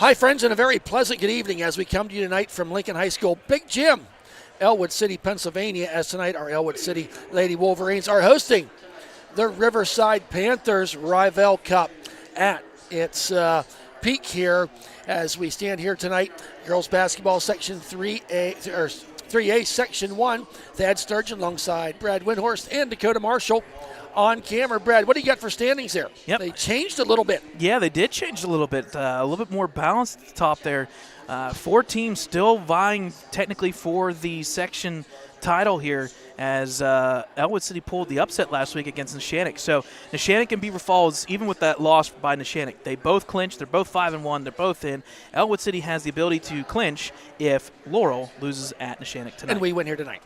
Hi, friends, and a very pleasant good evening as we come to you tonight from Lincoln High School Big Gym, Ellwood City, Pennsylvania, as tonight our Ellwood City Lady Wolverines are hosting the Riverside Panthers RIVELL Cup at its peak here as we stand here tonight. Girls basketball section 3A section 1. Thad Sturgeon alongside Brad Windhorst and Dakota Marshall on camera. Brad, what do you got for standings there? Yep. They changed a little bit. Yeah, they did change a little bit more balanced at the top there. 4 teams still vying technically for the section title here as Ellwood City pulled the upset last week against Neshannock. So Neshannock and Beaver Falls, even with that loss by Neshannock, they both clinched. They're both 5-1. They're both in. Ellwood City has the ability to clinch if Laurel loses at Neshannock tonight. And we win here tonight.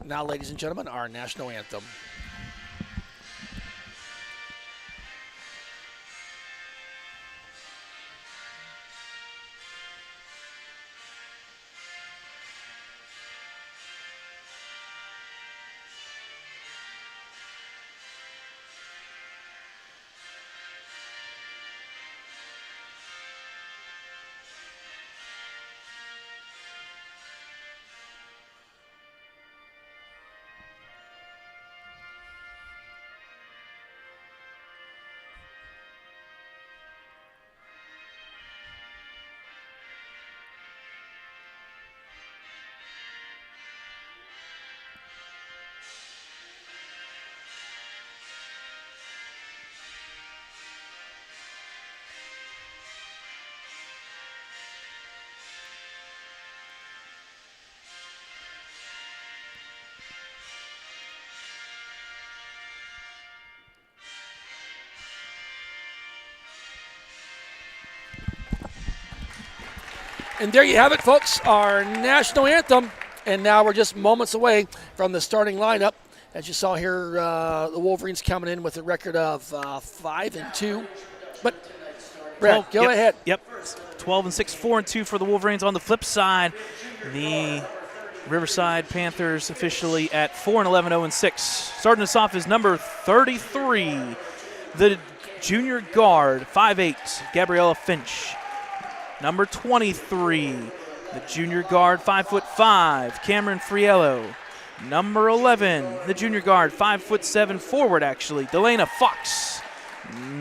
Now, ladies and gentlemen, our national anthem. And there you have it, folks, our national anthem. And now we're just moments away from the starting lineup. As you saw here, the Wolverines coming in with a record of 5-2. But, Brad, go ahead. Yep, 12-6, 4-2 for the Wolverines. On the flip side, the Riverside Panthers officially at 4-11, 0-6. Starting us off is number 33, the junior guard, 5'8", Gabriella Finch. Number 23, the junior guard, 5'5", Cameron Friello. Number 11, the junior guard, 5'7", forward actually, Delana Fox.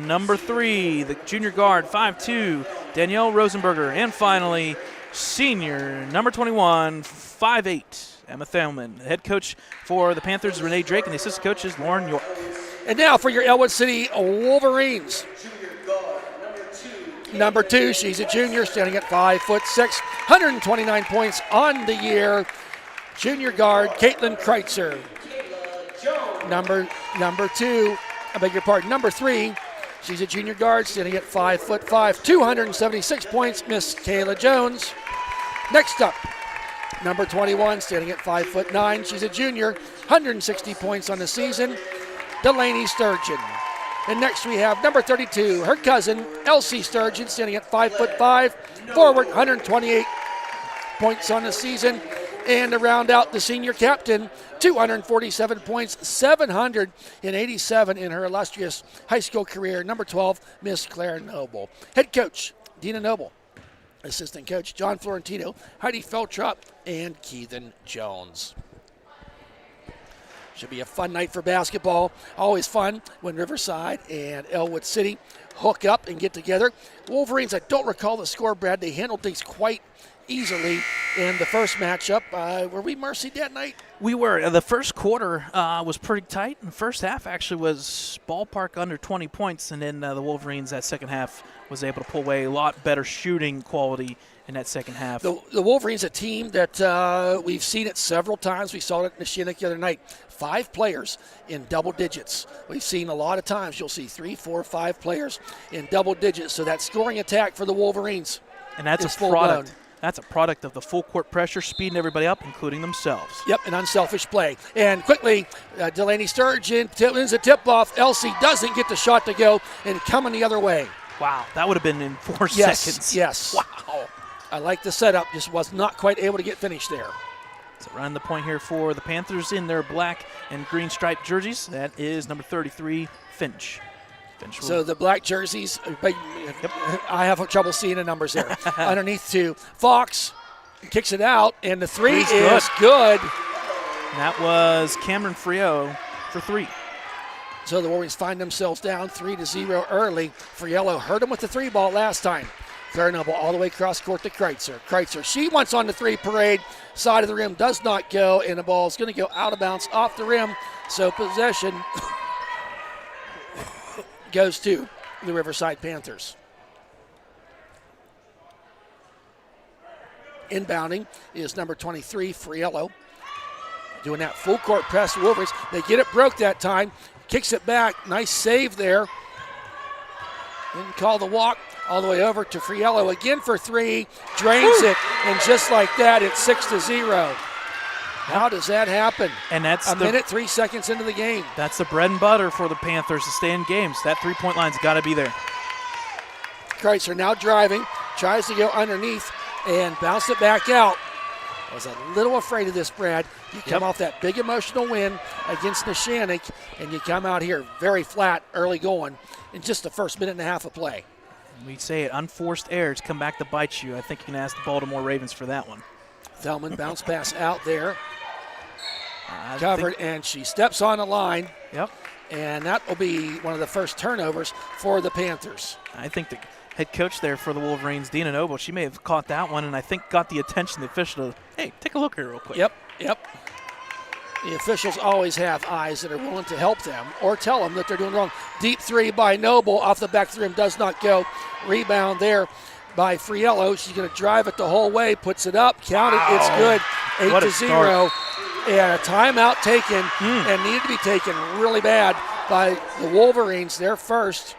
Number 3, the junior guard, 5'2", Danielle Rosenberger. And finally, senior, number 21, 5'8", Emma Thelman. The head coach for the Panthers, Renee Drake, and the assistant coach is Lauren York. And now for your Ellwood City Wolverines. Number 2, she's a junior, standing at 5'6", 129 points on the year. Junior guard, Caitlin Kreitzer. Number 2, I beg your pardon, number 3, she's a junior guard, standing at 5'5", 276 points, Miss Kayla Jones. Next up, number 21, standing at 5'9", she's a junior, 160 points on the season, Delaney Sturgeon. And next we have number 32, her cousin, Elsie Sturgeon, standing at 5'5", forward, 128 points on the season. And to round out the senior captain, 247 points, 787 in her illustrious high school career, number 12, Miss Claire Noble. Head coach, Dina Noble. Assistant coach, John Florentino, Heidi Feltrop, and Keithan Jones. Should be a fun night for basketball. Always fun when Riverside and Ellwood City hook up and get together. Wolverines, I don't recall the score, Brad. They handled things quite easily in the first matchup. Were we mercied that night? We were. The first quarter was pretty tight. The first half actually was ballpark under 20 points, and then the Wolverines that second half was able to pull away a lot better shooting quality in that second half. The Wolverines, a team that we've seen it several times. We saw it in Neshannock the other night. 5 players in double digits. We've seen a lot of times you'll see 3, 4, 5 players in double digits. So that scoring attack for the Wolverines, and that's a product. That's a product of the full court pressure, speeding everybody up, including themselves. Yep, an unselfish play. And quickly, Delaney Sturgeon wins a tip-off. Elsie doesn't get the shot to go and coming the other way. Wow, that would have been in 4 seconds. Yes. Wow. I like the setup, just was not quite able to get finished there. So running the point here for the Panthers in their black and green striped jerseys. That is number 33, Finch. So the black jerseys, I have trouble seeing the numbers there. Underneath to Fox, kicks it out, and the three is good. That was Cameron Friello for 3. So the Wolverines find themselves down 3-0 early. Friello hurt him with the 3 ball last time. Claire Noble all the way across court to Kreitzer. Kreitzer, she wants on the 3 parade. Side of the rim does not go, and the ball is going to go out of bounds off the rim. So possession goes to the Riverside Panthers. Inbounding is number 23, Friello. Doing that full court press, Wolverines. They get it broke that time. Kicks it back. Nice save there. Didn't call the walk. All the way over to Friello again for 3. Drains it. And just like that, it's 6-0. How does that happen? And that's a minute, 3 seconds into the game. That's the bread and butter for the Panthers to stay in games. That 3-point line's got to be there. Kreitzer now driving. Tries to go underneath and bounce it back out. I was a little afraid of this, Brad. You come off that big emotional win against Neshannock, and you come out here very flat early going in just the first minute and a half of play. We say it, unforced errors come back to bite you. I think you can ask the Baltimore Ravens for that one. Thelman bounce pass out there. Covered, and she steps on the line. Yep. And that will be one of the first turnovers for the Panthers. I think the head coach there for the Wolverines, Dina Noble, she may have caught that one and I think got the attention of the official to, hey, take a look here real quick. Yep. The officials always have eyes that are willing to help them or tell them that they're doing wrong. Deep 3 by Noble off the back of the rim, does not go. Rebound there by Friello. She's going to drive it the whole way, puts it up, count it, it's good. 8-0. And a timeout taken and needed to be taken really bad by the Wolverines. Their first.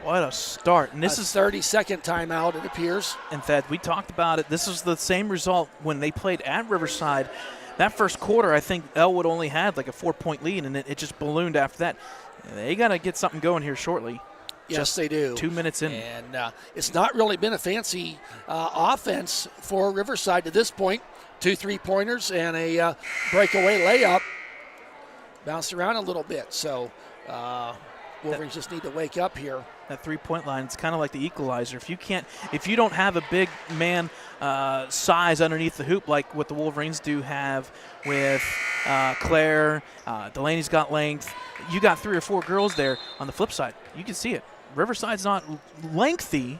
What a start. And this is 30-second timeout, it appears. In fact, we talked about it. This is the same result when they played at Riverside. That first quarter, I think Ellwood only had like a 4-point lead, and it just ballooned after that. They got to get something going here shortly. Yes, just they do. 2 minutes in. And it's not really been a fancy offense for Riverside to this point. 2 3-pointers and a breakaway layup. Bounced around a little bit. So Wolverines just need to wake up here. That 3-point line, it's kind of like the equalizer. If you don't have a big man size underneath the hoop like what the Wolverines do have with Claire, Delaney's got length. You got 3 or 4 girls there on the flip side. You can see it. Riverside's not lengthy,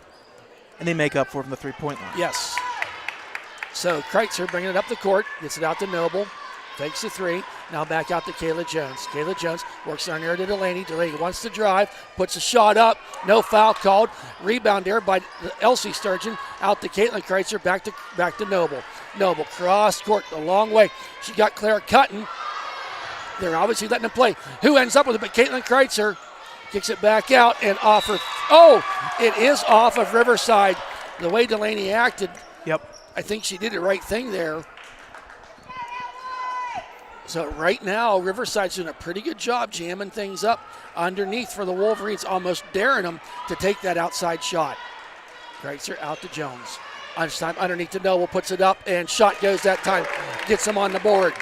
and they make up for it from the 3-point line. Yes. So Kreitzer bringing it up the court, gets it out to Noble, takes the 3. Now back out to Kayla Jones. Kayla Jones works down there to Delaney. Delaney wants to drive, puts a shot up, no foul called. Rebound there by Elsie Sturgeon. Out to Caitlin Kreitzer, back to Noble. Noble cross court a long way. She got Claire Cutton. They're obviously letting him play. Who ends up with it? But Caitlin Kreitzer kicks it back out and off of. Oh, it is off of Riverside. The way Delaney acted. Yep. I think she did the right thing there. So right now, Riverside's doing a pretty good job jamming things up underneath for the Wolverines, almost daring them to take that outside shot. Kreitzer out to Jones. This time underneath to Noble, puts it up, and shot goes that time. Gets them on the board.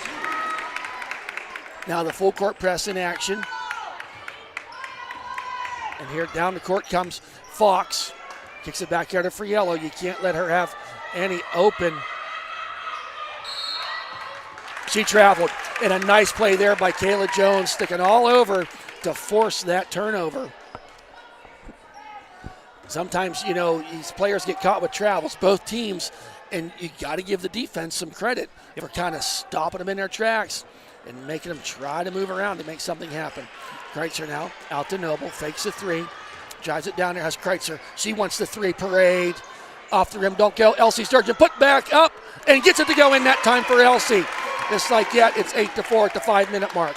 Now the full court press in action. And here down the court comes Fox. Kicks it back here to Friello. You can't let her have any open. She traveled. And a nice play there by Kayla Jones, sticking all over to force that turnover. Sometimes, these players get caught with travels, both teams, and you got to give the defense some credit for kind of stopping them in their tracks and making them try to move around to make something happen. Kreitzer now out to Noble, fakes the 3, drives it down there, has Kreitzer. She wants the 3 parade. Off the rim, don't go. Elsie Sturgeon put back up and gets it to go in that time for Elsie. Just like that, it's 8-4 at the 5-minute mark.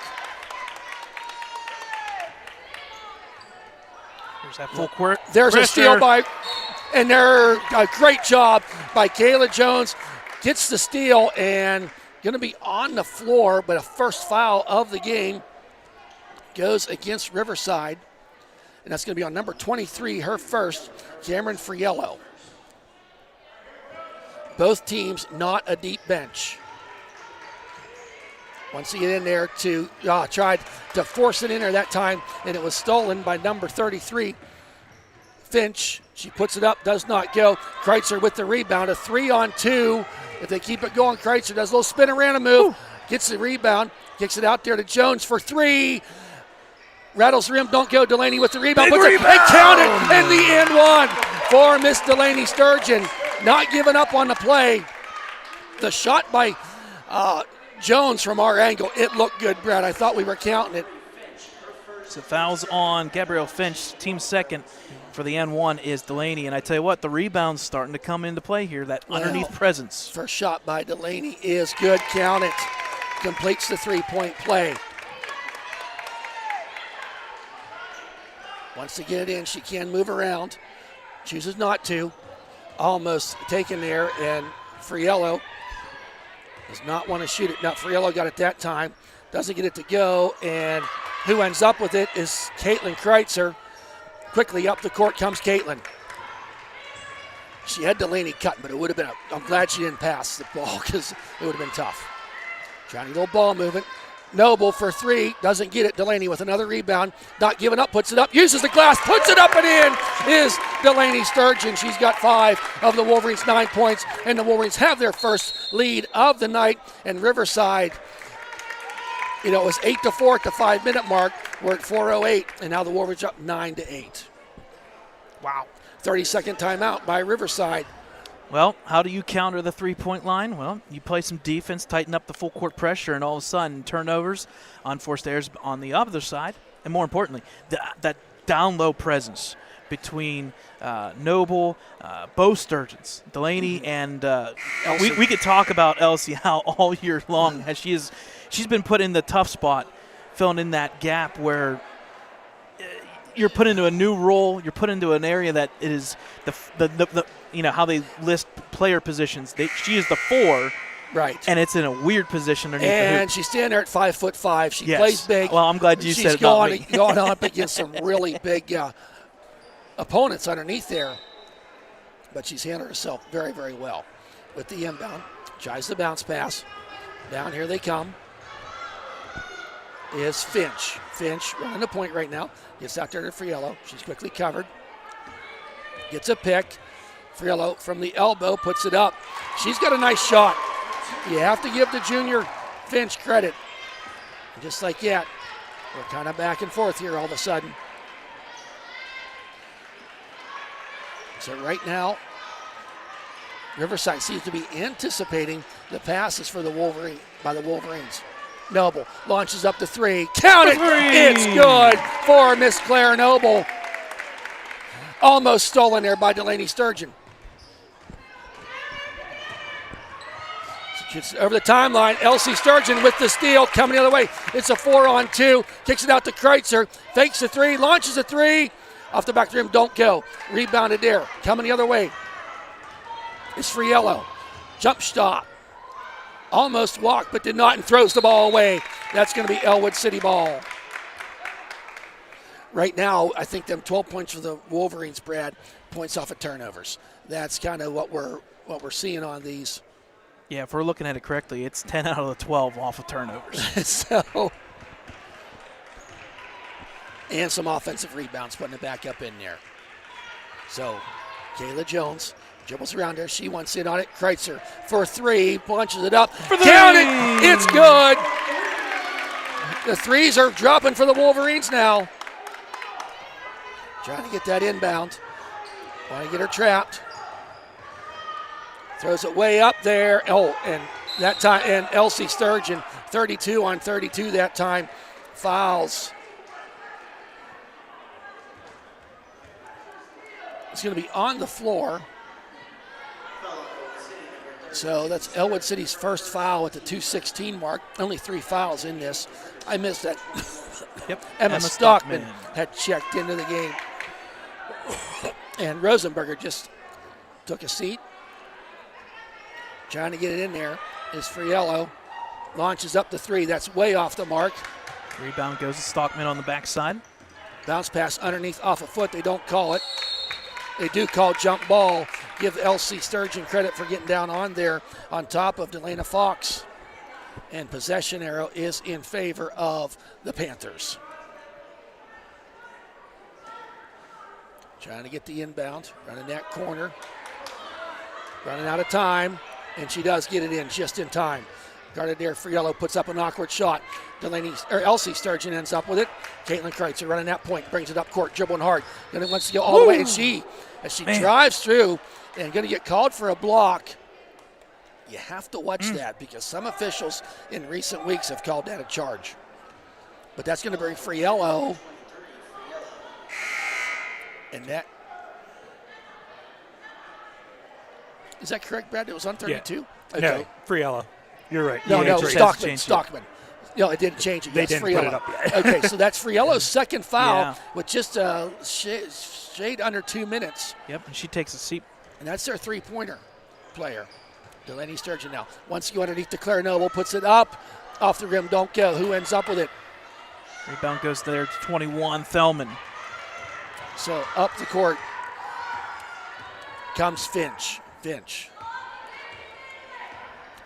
There's that full court. There's a steal and a great job by Kayla Jones. Gets the steal and going to be on the floor, but a first foul of the game goes against Riverside. And that's going to be on number 23, her first, Cameron Friello. Both teams not a deep bench. Once he get in there to tried to force it in there that time, and it was stolen by number 33, Finch. She puts it up, does not go. Kreitzer with the rebound, a 3-on-2. If they keep it going, Kreitzer does a little spin around a move, gets the rebound, kicks it out there to Jones for 3. Rattles the rim, don't go. Delaney with the rebound, puts it, they count it, and the end one for Miss Delaney Sturgeon. Not giving up on the play. The shot by Jones from our angle, it looked good, Brad. I thought we were counting it. So fouls on Gabrielle Finch, team second for the N1 is Delaney. And I tell you what, the rebound's starting to come into play here, that underneath presence. First shot by Delaney is good, count it. Completes the three-point play. Wants to get it in, she can move around. Chooses not to. Almost taken there, and Friello does not want to shoot it. Now, Friello got it that time. Doesn't get it to go, and who ends up with it is Caitlin Kreitzer. Quickly up the court comes Caitlin. She had Delaney cut, but it would have been I'm glad she didn't pass the ball because it would have been tough. Trying a little ball movement. Noble for 3, doesn't get it. Delaney with another rebound, not giving up, puts it up, uses the glass, puts it up and in is Delaney Sturgeon. She's got 5 of the Wolverines' 9 points, and the Wolverines have their first lead of the night. And Riverside, it was 8-4 at the 5-minute mark. We're at 4:08, and now the Wolverines up 9-8. Wow. 30-second timeout by Riverside. Well, how do you counter the three-point line? Well, you play some defense, tighten up the full court pressure, and all of a sudden turnovers, unforced errors on the other side, and more importantly, that down-low presence between Noble, both Sturgeons, Delaney, and we could talk about Elsie Howe all year long as she's been put in the tough spot, filling in that gap where you're put into a new role, you're put into an area that is the how they list player positions. She is the 4, right? And it's in a weird position underneath the hoop. And she's standing there at 5'5". She plays big. Well, I'm glad you said it. She's gone up against some really big opponents underneath there, but she's handled herself very, very well with the inbound. Tries the bounce pass. Down here they come. Is Finch. Finch running the point right now. Gets out there to Friello. She's quickly covered. Gets a pick. Friello from the elbow puts it up. She's got a nice shot. You have to give the junior Finch credit. And just like that, we're kind of back and forth here all of a sudden. So right now, Riverside seems to be anticipating the passes for the Wolverine by the Wolverines. Noble launches up to 3. Count it! It's good for Miss Claire Noble. Almost stolen there by Delaney Sturgeon. It's over the timeline. Elsie Sturgeon with the steal, coming the other way. It's a 4-on-2. Kicks it out to Kreitzer. Fakes a 3, launches a 3. Off the back of the rim, don't go. Rebounded there. Coming the other way. It's Friello. Jump stop. Almost walked, but did not, and throws the ball away. That's going to be Ellwood City ball. Right now, I think them 12 points for the Wolverines, Brad, points off of turnovers. That's kind of what we're seeing on these. Yeah, if we're looking at it correctly, it's 10 out of the 12 off of turnovers. So, and some offensive rebounds, putting it back up in there. So, Kayla Jones dribbles around there. She wants in on it. Kreitzer for 3, punches it up. Count it! It's good! The 3s are dropping for the Wolverines now. Trying to get that inbound. Want to get her trapped. Throws it way up there. Oh, and that time, and Elsie Sturgeon, 32 on 32 that time, fouls. It's going to be on the floor. So that's Ellwood City's first foul at the 2:16 mark. Only 3 fouls in this. I missed that. Yep. Emma Stockman had checked into the game. And Rosenberger just took a seat. Trying to get it in there is Friello. Launches up to 3. That's way off the mark. Rebound goes to Stockman on the backside. Bounce pass underneath off a foot. They don't call it. They do call jump ball. Give Elsie Sturgeon credit for getting down on there on top of Delana Fox. And possession arrow is in favor of the Panthers. Trying to get the inbound, running that corner. Running out of time, and she does get it in just in time. Guarded there, Friello puts up an awkward shot. Elsie Sturgeon ends up with it. Caitlin Kreitzer running that point, brings it up court, dribbling hard. Then it wants to go all the way, and she drives through and going to get called for a block. You have to watch that because some officials in recent weeks have called that a charge. But that's going to bring Friello. And that. Is that correct, Brad? It was on 32? Yeah. Okay. No, Friello. You're right. No, Stockman. No, it didn't change it. They didn't Friello. put it up yet. Okay, so that's Friello's second foul with just a shade under 2 minutes. Yep, and she takes a seat. And that's their three-pointer player. Delaney Sturgeon now. Once you go underneath to Claire Noble, puts it up. Off the rim, don't go. Who ends up with it? Rebound goes there to 21, Thelman. So up the court comes Finch.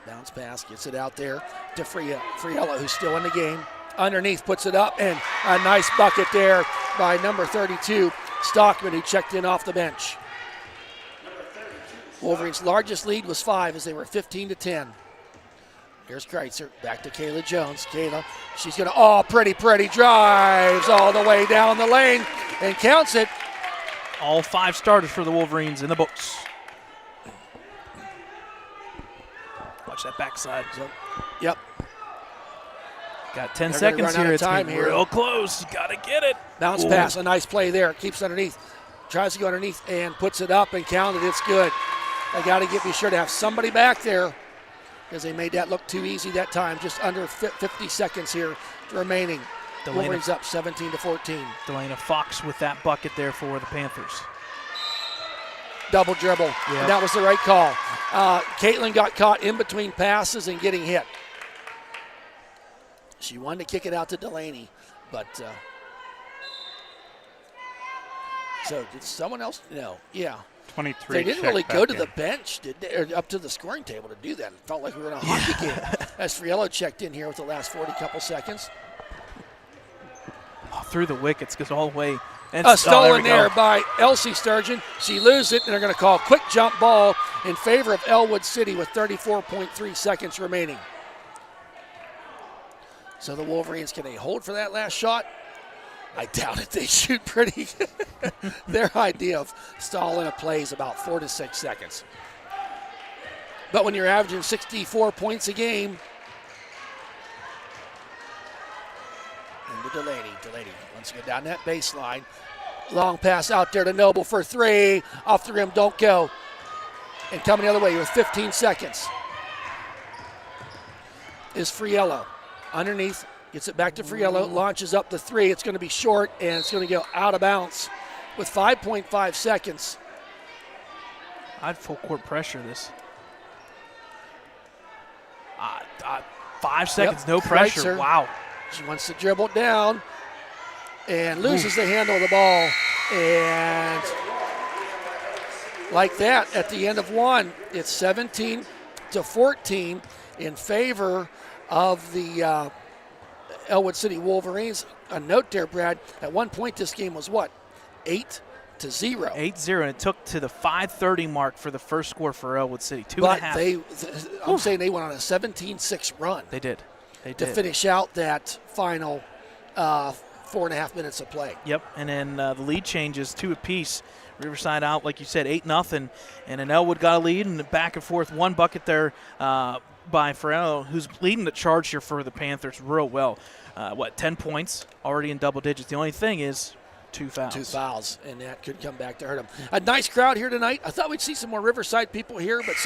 Bounce pass, gets it out there to Friello, who's still in the game. Underneath, puts it up, and a nice bucket there by number 32, Stockman, who checked in off the bench. Wolverines' largest lead was 5 as they were 15-10. Here's Kreitzer, back to Kayla Jones. Kayla, she's going to, pretty drives all the way down the lane and counts it. All 5 starters for the Wolverines in the books. Watch that backside. Yep. Got 10 seconds here. It's real close. You got to get it. Bounce pass, a nice play there. Keeps underneath. Tries to go underneath and puts it up and counted. It's good. They got to be sure to have somebody back there because they made that look too easy that time. Just under 50 seconds here remaining. Wolverines up 17-14. Delana Fox with that bucket there for the Panthers. Double dribble. Yep. And that was the right call. Caitlin got caught in between passes and getting hit. She wanted to kick it out to Delaney, but so did someone else? No. Yeah. 23. They didn't really go to the bench, did they? Or up to the scoring table to do that. It felt like we were in a hockey game. As Friello checked in here with the last 40 couple seconds. Through the wickets, goes all the way. And stolen there by Elsie Sturgeon. She loses it, and they're going to call a quick jump ball in favor of Ellwood City with 34.3 seconds remaining. So the Wolverines, can they hold for that last shot? I doubt it. They shoot pretty. Their idea of stalling a play is about 4 to 6 seconds. But when you're averaging 64 points a game, Delaney wants to get down that baseline. Long pass out there to Noble for 3. Off the rim, don't go. And coming the other way with 15 seconds is Friello. Underneath, gets it back to Friello, launches up the 3. It's going to be short, and it's going to go out of bounds with 5.5 seconds. I'd full court pressure this. 5 seconds, no pressure. Kreitzer. Wow. She wants to dribble it down and loses the handle of the ball. And like that, at the end of 1, it's 17-14 in favor of the Ellwood City Wolverines. A note there, Brad, at one point this game was what? 8-0. 8-0, and it took to the 5:30 mark for the first score for Ellwood City. 2.5. I'm saying they went on a 17-6 run. They did. To finish out that final 4.5 minutes of play. Yep, and then the lead changes 2 apiece. Riverside out, like you said, 8-0, and then Ellwood got a lead, and back and forth. 1 bucket there by Friello, who's leading the charge here for the Panthers real well. 10 points, already in double digits. The only thing is 2 fouls. 2 fouls, and that could come back to hurt them. A nice crowd here tonight. I thought we'd see some more Riverside people here, but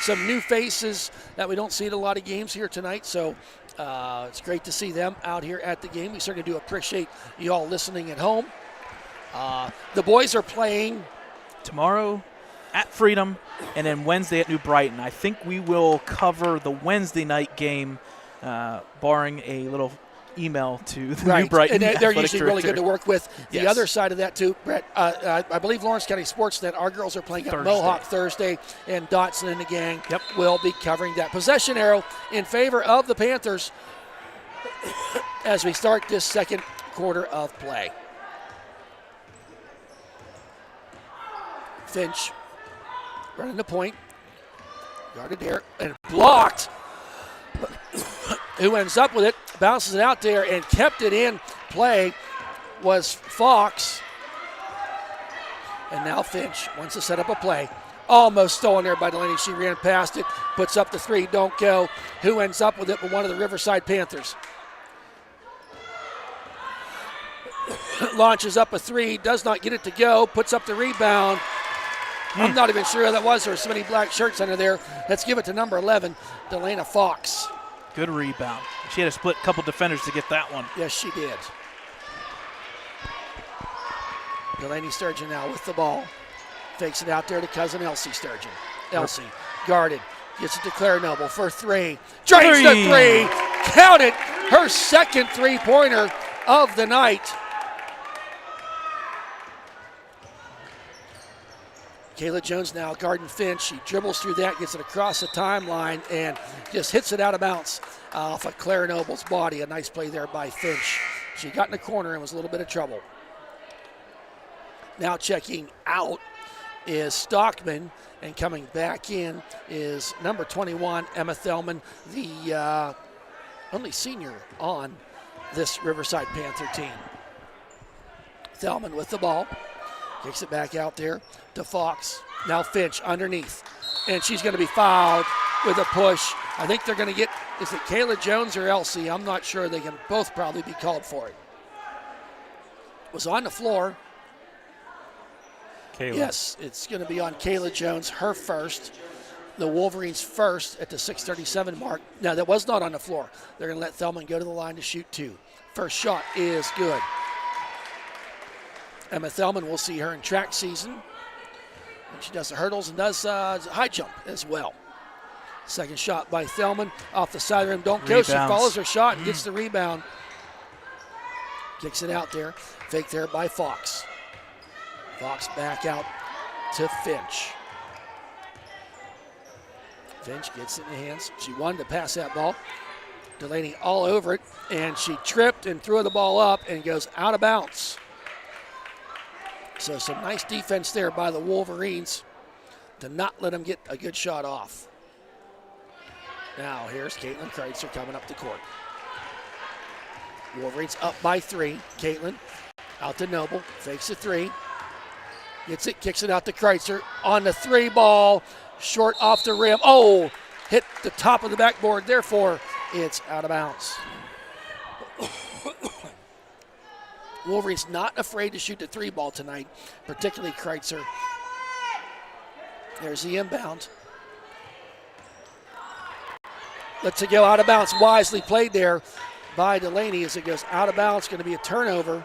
some new faces that we don't see at a lot of games here tonight. So it's great to see them out here at the game. We certainly do appreciate you all listening at home. The boys are playing tomorrow at Freedom, and then Wednesday at New Brighton. I think we will cover the Wednesday night game, barring a little email to the Right, New Brighton and they're athletic usually really good director. to work with. The Yes. other side of that too, Brett, I believe Lawrence County Sportsnet, our girls are playing at Thursday. Mohawk Thursday, and Dotson and the gang Yep. will be covering that. Possession arrow in favor of the Panthers as we start this second quarter of play. Finch running the point, guarded there, and blocked. Who ends up with it, bounces it out there, and kept it in play was Fox. And now Finch wants to set up a play. Almost stolen there by Delaney. She ran past it, puts up the three, don't go. Who ends up with it but one of the Riverside Panthers. Launches up a three, does not get it to go, puts up the rebound. I'm not even sure who that was. There were so many black shirts under there. Let's give it to number 11, Delana Fox. Good rebound. She had to split a couple defenders to get that one. Yes, she did. Delaney Sturgeon now with the ball. Fakes it out there to cousin Elsie Sturgeon. Elsie guarded. Gets it to Claire Noble for three. Drains the three. Count it. Her second three-pointer of the night. Kayla Jones now guarding Finch. She dribbles through that, gets it across the timeline, and just hits it out of bounds off of Claire Noble's body. A nice play there by Finch. She got in the corner and was a little bit of trouble. Now checking out is Stockman, and coming back in is number 21, Emma Thelman, the only senior on this Riverside Panther team. Thelman with the ball. Kicks it back out there to Fox. Now Finch underneath. And she's going to be fouled with a push. I think they're going to get, is it Kayla Jones or Elsie? I'm not sure. They can both probably be called for it. Was on the floor. Kayla. Yes, it's going to be on Kayla Jones, her first. The Wolverines first at the 6:37 mark. Now, that was not on the floor. They're going to let Thelman go to the line to shoot two. First shot is good. Emma Thelman, we'll see her in track season. And she does the hurdles and does high jump as well. Second shot by Thelman off the side of the rim. Don't go. She follows her shot and gets the rebound. Kicks it out there. Fake there by Fox. Fox back out to Finch. Finch gets it in the hands. She wanted to pass that ball. Delaney all over it, and she tripped and threw the ball up and goes out of bounds. So some nice defense there by the Wolverines to not let them get a good shot off. Now here's Caitlin Kreitzer coming up the court. Wolverines up by three. Caitlin out to Noble, fakes a three. Gets it, kicks it out to Kreitzer on the three ball, short off the rim. Oh, hit the top of the backboard, therefore it's out of bounds. Wolverines not afraid to shoot the three ball tonight, particularly Kreitzer. There's the inbound. Lets it go out of bounds. Wisely played there by Delaney as it goes out of bounds. Going to be a turnover.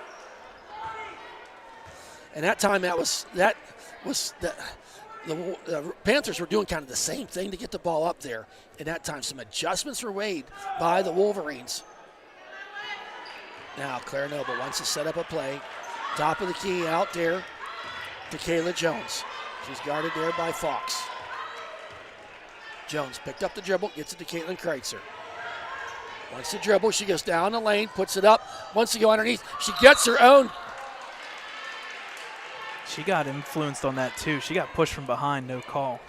And that time the Panthers were doing kind of the same thing to get the ball up there. And that time some adjustments were made by the Wolverines. Now Claire Noble wants to set up a play. Top of the key out there to Kayla Jones. She's guarded there by Fox. Jones picked up the dribble, gets it to Caitlin Kreitzer. Wants to dribble, she goes down the lane, puts it up, wants to go underneath. She gets her own. She got influenced on that too. She got pushed from behind, no call.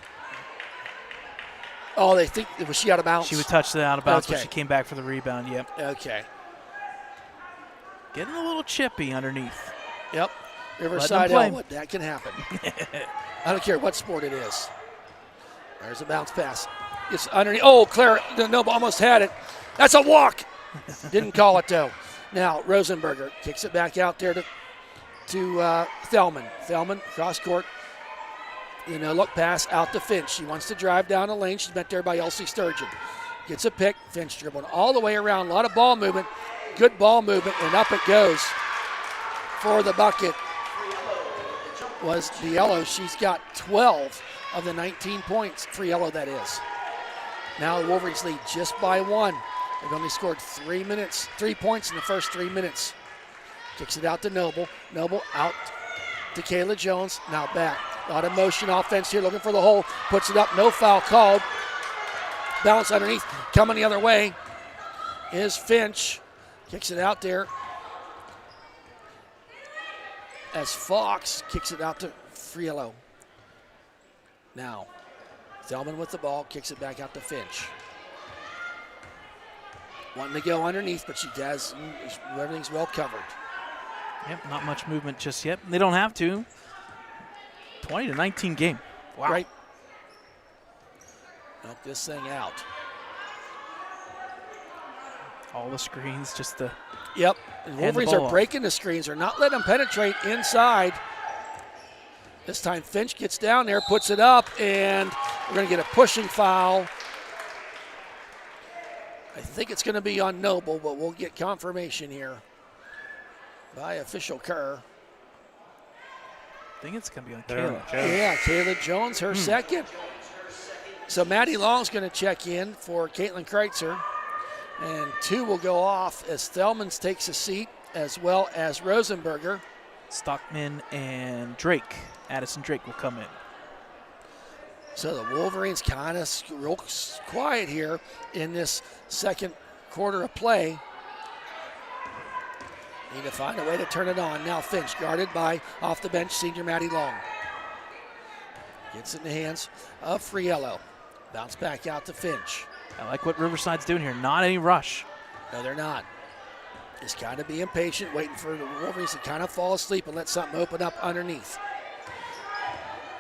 Oh, they think, was she out of bounds? She would touch that out of bounds, Okay. but she came back for the rebound, yep. Okay. Getting a little chippy underneath. Yep. Riverside, Ellwood, that can happen. I don't care what sport it is. There's a bounce pass. It's underneath. Oh, Claire Noble almost had it. That's a walk. Didn't call it, though. Now, Rosenberger kicks it back out there to Thelman. Thelman, cross court. Look pass out to Finch. She wants to drive down the lane. She's met there by Elsie Sturgeon. Gets a pick. Finch dribbling all the way around. A lot of ball movement. Good ball movement, and up it goes for the bucket. Was Biello. She's got 12 of the 19 points. Friello, that is. Now the Wolverines lead just by one. They've only scored 3 points in the first 3 minutes. Kicks it out to Noble. Noble out to Kayla Jones. Now back. A lot of motion offense here, looking for the hole. Puts it up. No foul called. Bounce underneath. Coming the other way is Finch. Kicks it out there as Fox kicks it out to Friello. Now, Thelman with the ball, kicks it back out to Finch. Wanting to go underneath, but she does. Everything's well covered. Yep, not much movement just yet. They don't have to. 20-19 game. Wow. Right. Knock this thing out. All the screens, just the. Yep. And Wolverines are breaking the screens. They're not letting them penetrate inside. This time Finch gets down there, puts it up, and we're going to get a pushing foul. I think it's going to be on Noble, but we'll get confirmation here by official Kerr. I think it's going to be on Kayla. Yeah, Kayla Jones, her second. So Maddie Long's going to check in for Caitlin Kreitzer. And 2 will go off as Thelmans takes a seat, as well as Rosenberger. Stockman and Drake. Addison Drake will come in. So the Wolverines kind of real quiet here in this second quarter of play. Need to find a way to turn it on. Now Finch guarded by off the bench senior Maddie Long. Gets it in the hands of Friello. Bounce back out to Finch. I like what Riverside's doing here. Not any rush. No, they're not. Just kind of being patient, waiting for the Wolverines to kind of fall asleep and let something open up underneath.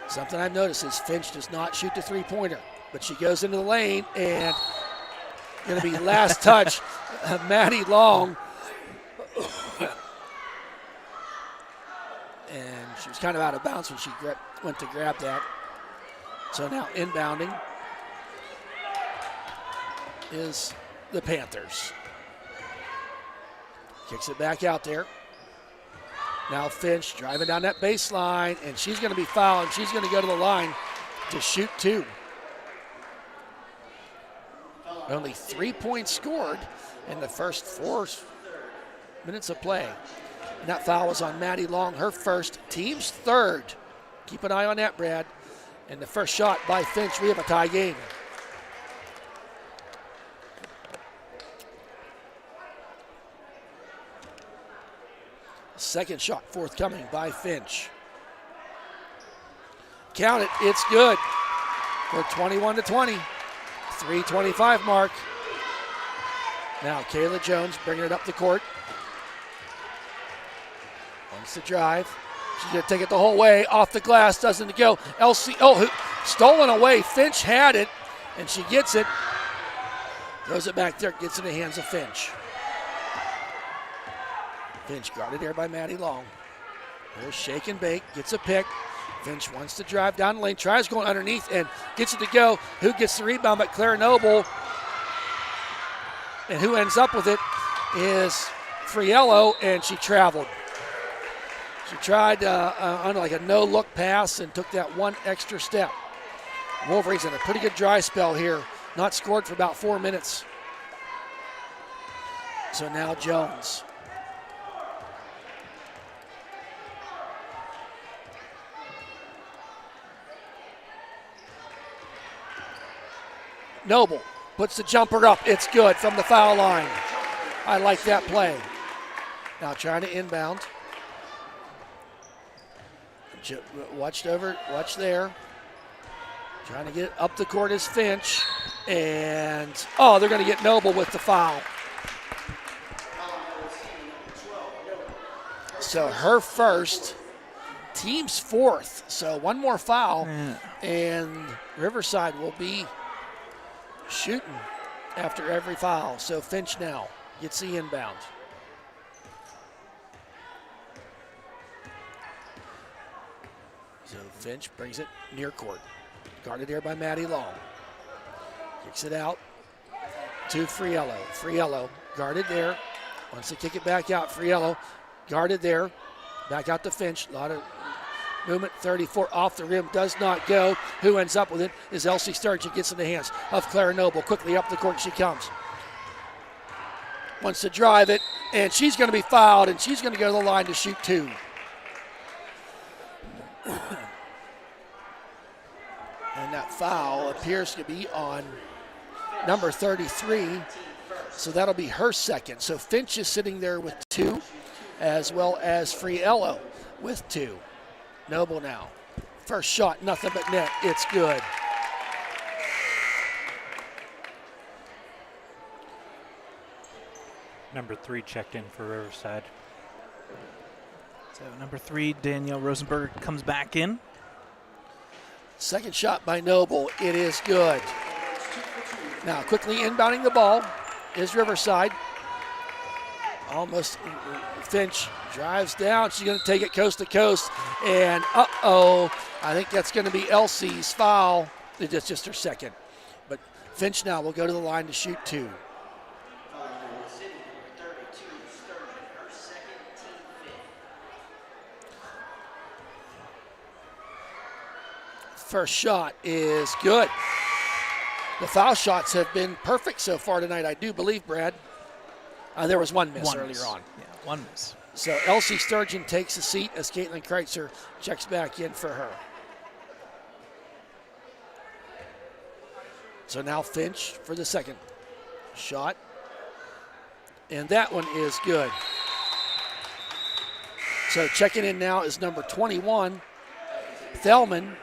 Something I've noticed is Finch does not shoot the three-pointer, but she goes into the lane and going to be last touch, Maddie Long. And she was kind of out of bounds when she went to grab that. So now inbounding is the Panthers. Kicks it back out there. Now Finch driving down that baseline, and she's going to be fouled, and she's going to go to the line to shoot 2. Only 3 points scored in the first 4 minutes of play. And that foul was on Maddie Long, her first, team's third. Keep an eye on that, Brad. And the first shot by Finch, we have a tie game. Second shot forthcoming by Finch. Count it, it's good. We're 21-20, 3:25 mark. Now Kayla Jones bringing it up the court. Wants to drive. She's going to take it the whole way. Off the glass, doesn't go. Stolen away. Finch had it, and she gets it. Throws it back there, gets in the hands of Finch. Finch guarded there by Maddie Long. There's shake and bake, gets a pick. Finch wants to drive down the lane, tries going underneath and gets it to go. Who gets the rebound but Claire Noble? And who ends up with it is Friello, and she traveled. She tried on like a no-look pass and took that one extra step. Wolverines in a pretty good dry spell here. Not scored for about 4 minutes. So now Jones. Noble puts the jumper up. It's good from the foul line. I like that play. Now trying to inbound. Watch there. Trying to get it up the court is Finch. And, they're going to get Noble with the foul. So her first, team's fourth. So one more foul, and Riverside will be shooting after every foul. So Finch now gets the inbound. So Finch brings it near court. Guarded there by Maddie Long. Kicks it out to Friello. Friello guarded there. Wants to kick it back out. Friello guarded there. Back out to Finch. A lot of movement. 34 off the rim. Does not go. Who ends up with it is Elsie Sturgeon. Gets in the hands of Clara Noble. Quickly up the court she comes. wants to drive it, and she's going to be fouled, and she's going to go to the line to shoot 2. And that foul appears to be on number 33, so that'll be her second. So Finch is sitting there with 2, as well as Friello with 2. Noble now. First shot, nothing but net. It's good. Number 3 checked in for Riverside. So number 3, Danielle Rosenberg, comes back in. Second shot by Noble. It is good. Now quickly inbounding the ball is Riverside. Almost Finch drives down. She's going to take it coast to coast. And I think that's going to be Elsie's foul. It's just her second. But Finch now will go to the line to shoot 2. First shot is good. The foul shots have been perfect so far tonight, I do believe, Brad. There was one miss earlier on. Yeah, one miss. So Elsie Sturgeon takes a seat as Caitlin Kreitzer checks back in for her. So now Finch for the second shot. And that one is good. So checking in now is number 21, Thelman.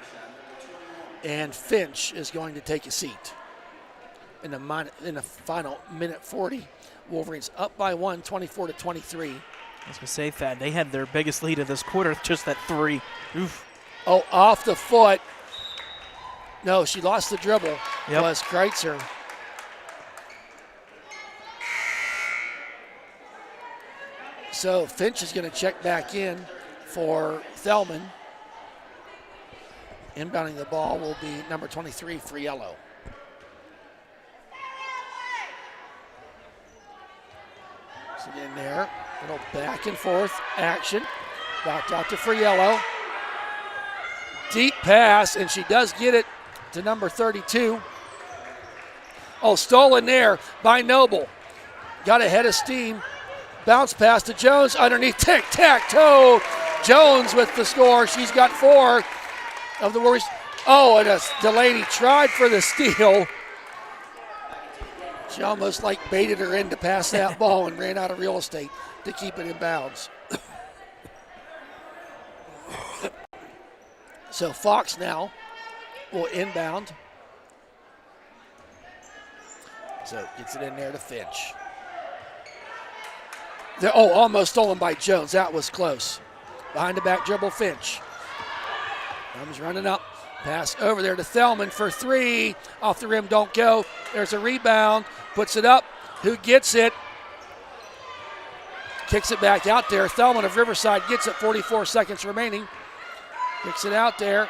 And Finch is going to take a seat. In the final minute 40, Wolverines up by 1, 24-23. I was going to say, Thad, they had their biggest lead of this quarter, just that 3. Oof. Oh, off the foot. No, she lost the dribble. Yep. Was Kreitzer. So Finch is going to check back in for Thelman. Inbounding the ball will be number 23, Friello. So in there, little back and forth action. Backed out to Friello. Deep pass, and she does get it to number 32. Oh, stolen there by Noble. Got ahead of steam. Bounce pass to Jones underneath. Tic-tac-toe. Jones with the score. She's got 4. Of the Warriors. Oh, and Delaney tried for the steal. She almost like baited her in to pass that ball and ran out of real estate to keep it in bounds. So Fox now will inbound. So gets it in there to Finch. Almost stolen by Jones. That was close. Behind the back dribble, Finch. Comes running up. Pass over there to Thelman for 3. Off the rim, don't go. There's a rebound. Puts it up. Who gets it? Kicks it back out there. Thelman of Riverside gets it. 44 seconds remaining. Kicks it out there.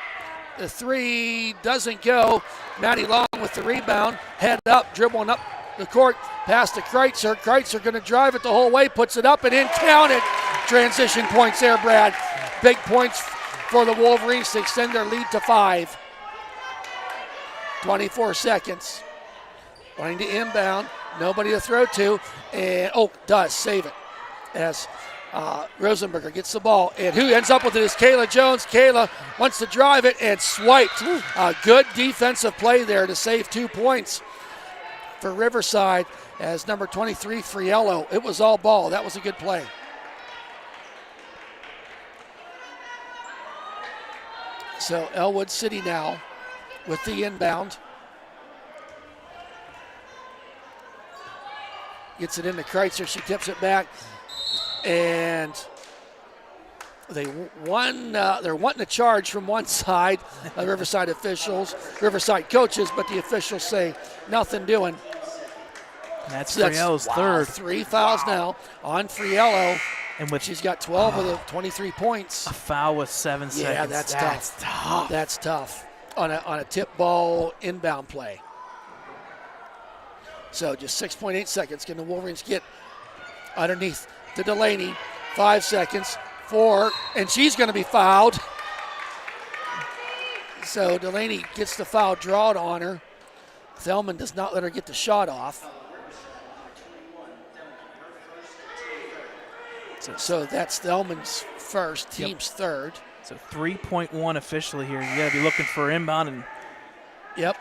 The 3 doesn't go. Maddie Long with the rebound. Head up, dribbling up the court. Pass to Kreitzer. Kreitzer going to drive it the whole way. Puts it up and in. Count it. Transition points there, Brad. Big points for the Wolverines to extend their lead to 5. 24 seconds. Wanting to inbound. Nobody to throw to. And, does save it. As Rosenberger gets the ball. And who ends up with it is Kayla Jones. Kayla wants to drive it and swiped. A good defensive play there to save 2 points for Riverside as number 23, Friello. It was all ball. That was a good play. So Ellwood City now with the inbound. Gets it into Kreitzer. She tips it back. And they're wanting a charge from one side, the Riverside officials, Riverside coaches, but the officials say nothing doing. That's Friello's third. 3 fouls now on Friello. And she's got 12 of the 23 points. A foul with 7 seconds. Yeah, that's tough. That's tough on a tip ball inbound play. So just 6.8 seconds. Can the Wolverines get underneath to Delaney? 5 seconds. 4, and she's going to be fouled. So Delaney gets the foul drawn on her. Thelman does not let her get the shot off. So that's Thelman's first, team's third. So 3.1 officially here. You got to be looking for inbound and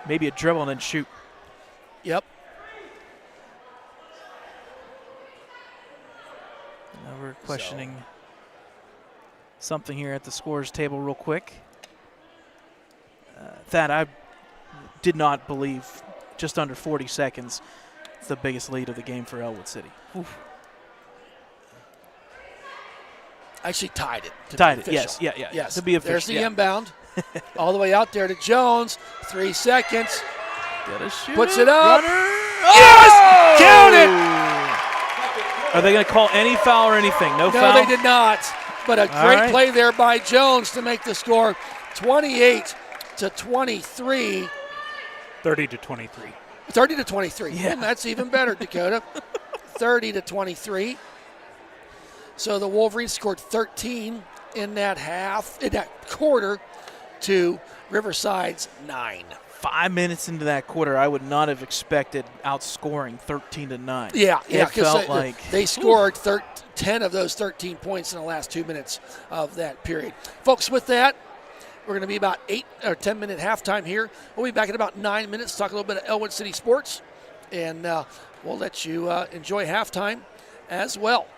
maybe a dribble and then shoot. Yep. Now we're questioning something here at the scores table real quick. That I did not believe just under 40 seconds. It's the biggest lead of the game for Ellwood City. Oof. Actually tied it. Tied it, yes. To be official. There's the inbound. All the way out there to Jones. 3 seconds. Gotta shoot. Puts it up. Runner. Yes! Oh! Count it! Are they going to call any foul or anything? No foul? No, they did not. But a great play there by Jones to make the score 28-23. 30-23. 30-23. Yeah. And that's even better, Dakota. 30-23. So the Wolverines scored 13 in that quarter to Riverside's 9. 5 minutes into that quarter, I would not have expected outscoring 13-9. Yeah, it felt like they scored 10 of those 13 points in the last 2 minutes of that period. Folks, with that, we're going to be about 8 or 10 minute halftime here. We'll be back in about 9 minutes to talk a little bit of Ellwood City sports, and we'll let you enjoy halftime as well.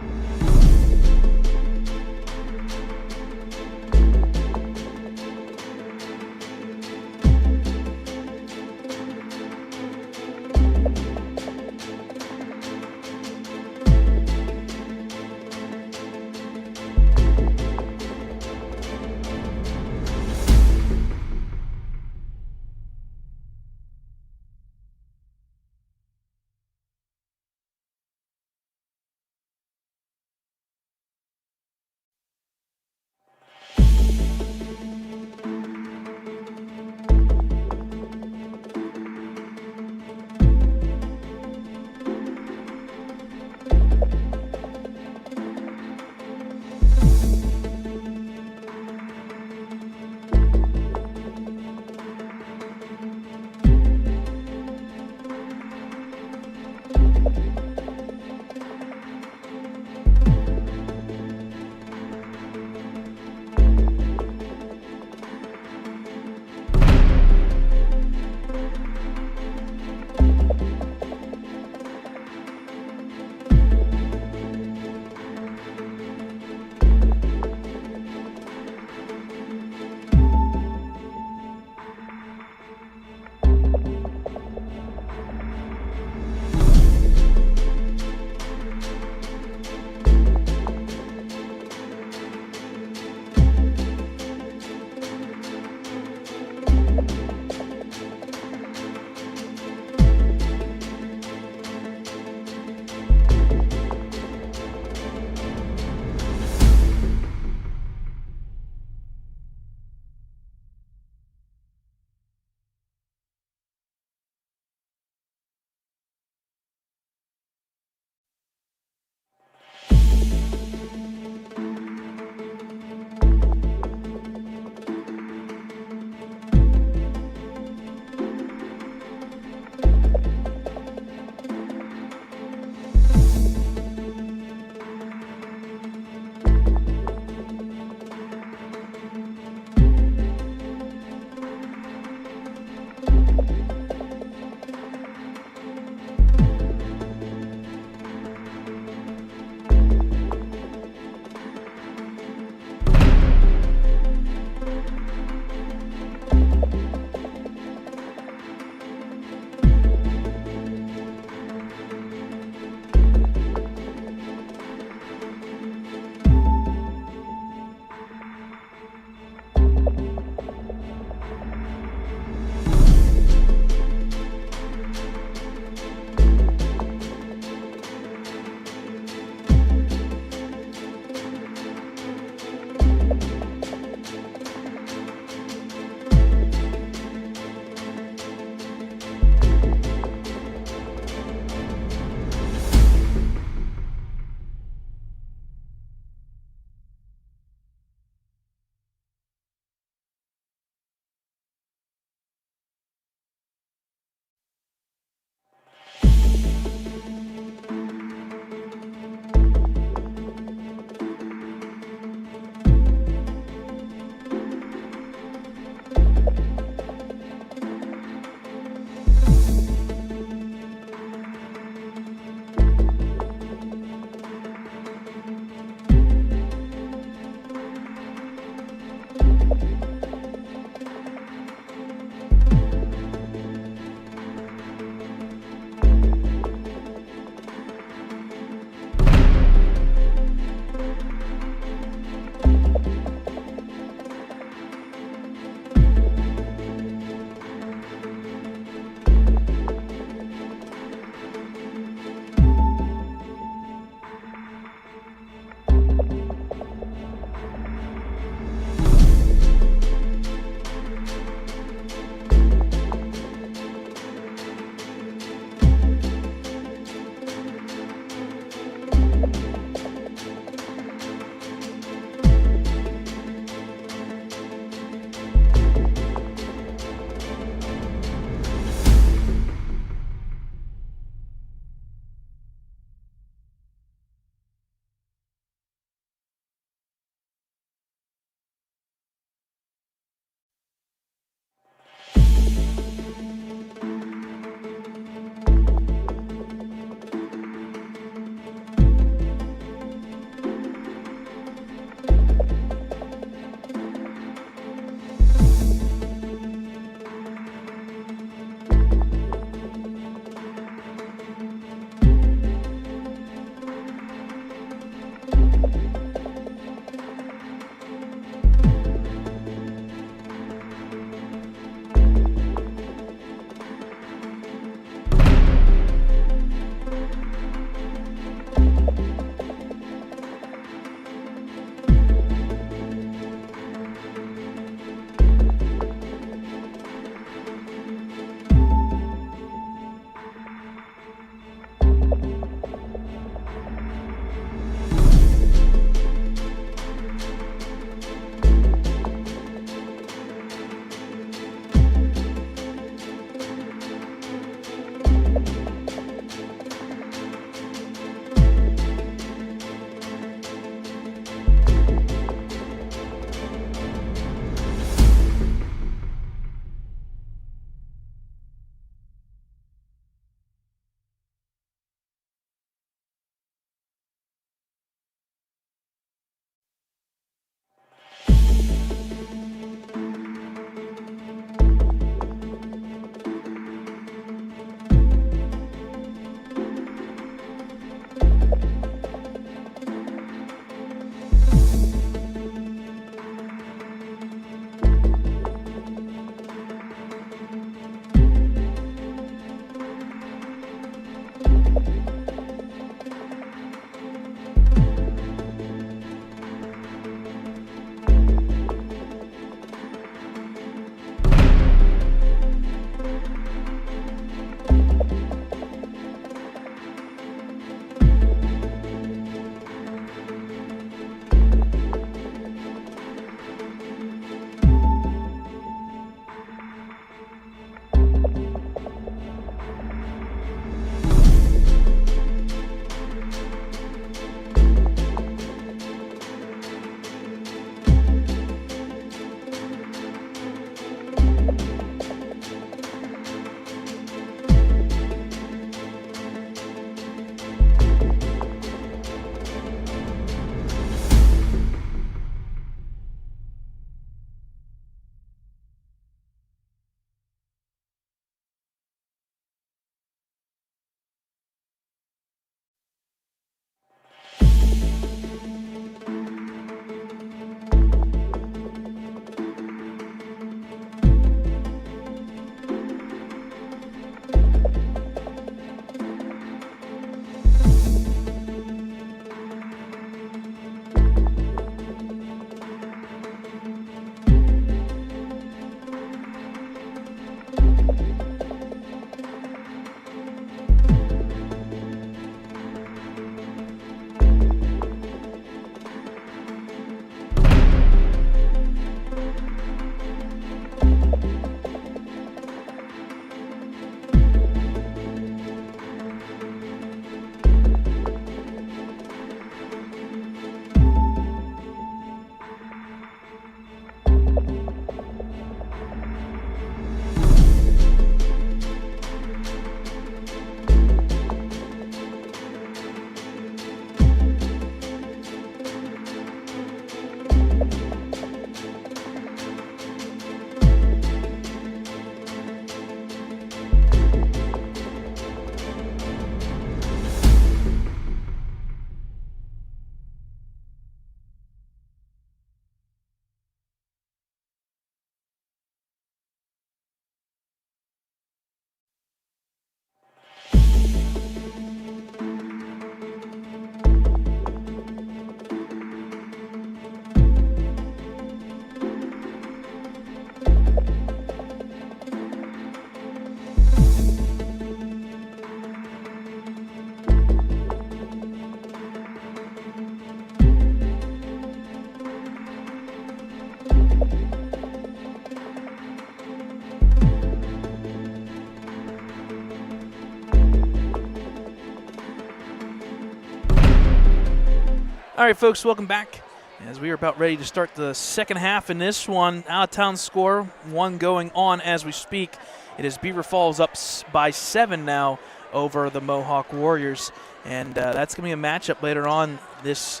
All right, folks, welcome back. As we are about ready to start the second half in this one, out-of-town score, one going on as we speak. It is Beaver Falls up by 7 now over the Mohawk Warriors. And that's going to be a matchup later on this,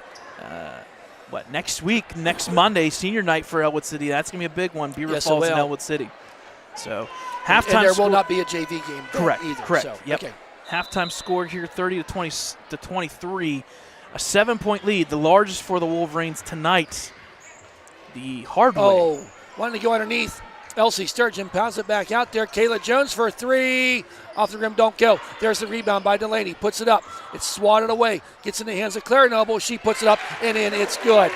next week, next Monday, senior night for Ellwood City. That's going to be a big one, Beaver Falls and Ellwood City. So halftime and there score. will not be a JV game Correct, either. correct. So, Yep. okay. Halftime score here, 30 to 23 A 7-point lead, the largest for the Wolverines tonight. The hard way. Oh, wanted to go underneath. Elsie Sturgeon pounds it back out there. Kayla Jones for 3. Off the rim, don't go. There's the rebound by Delaney. Puts it up. It's swatted away. Gets in the hands of Claire Noble. She puts it up and in. It's good.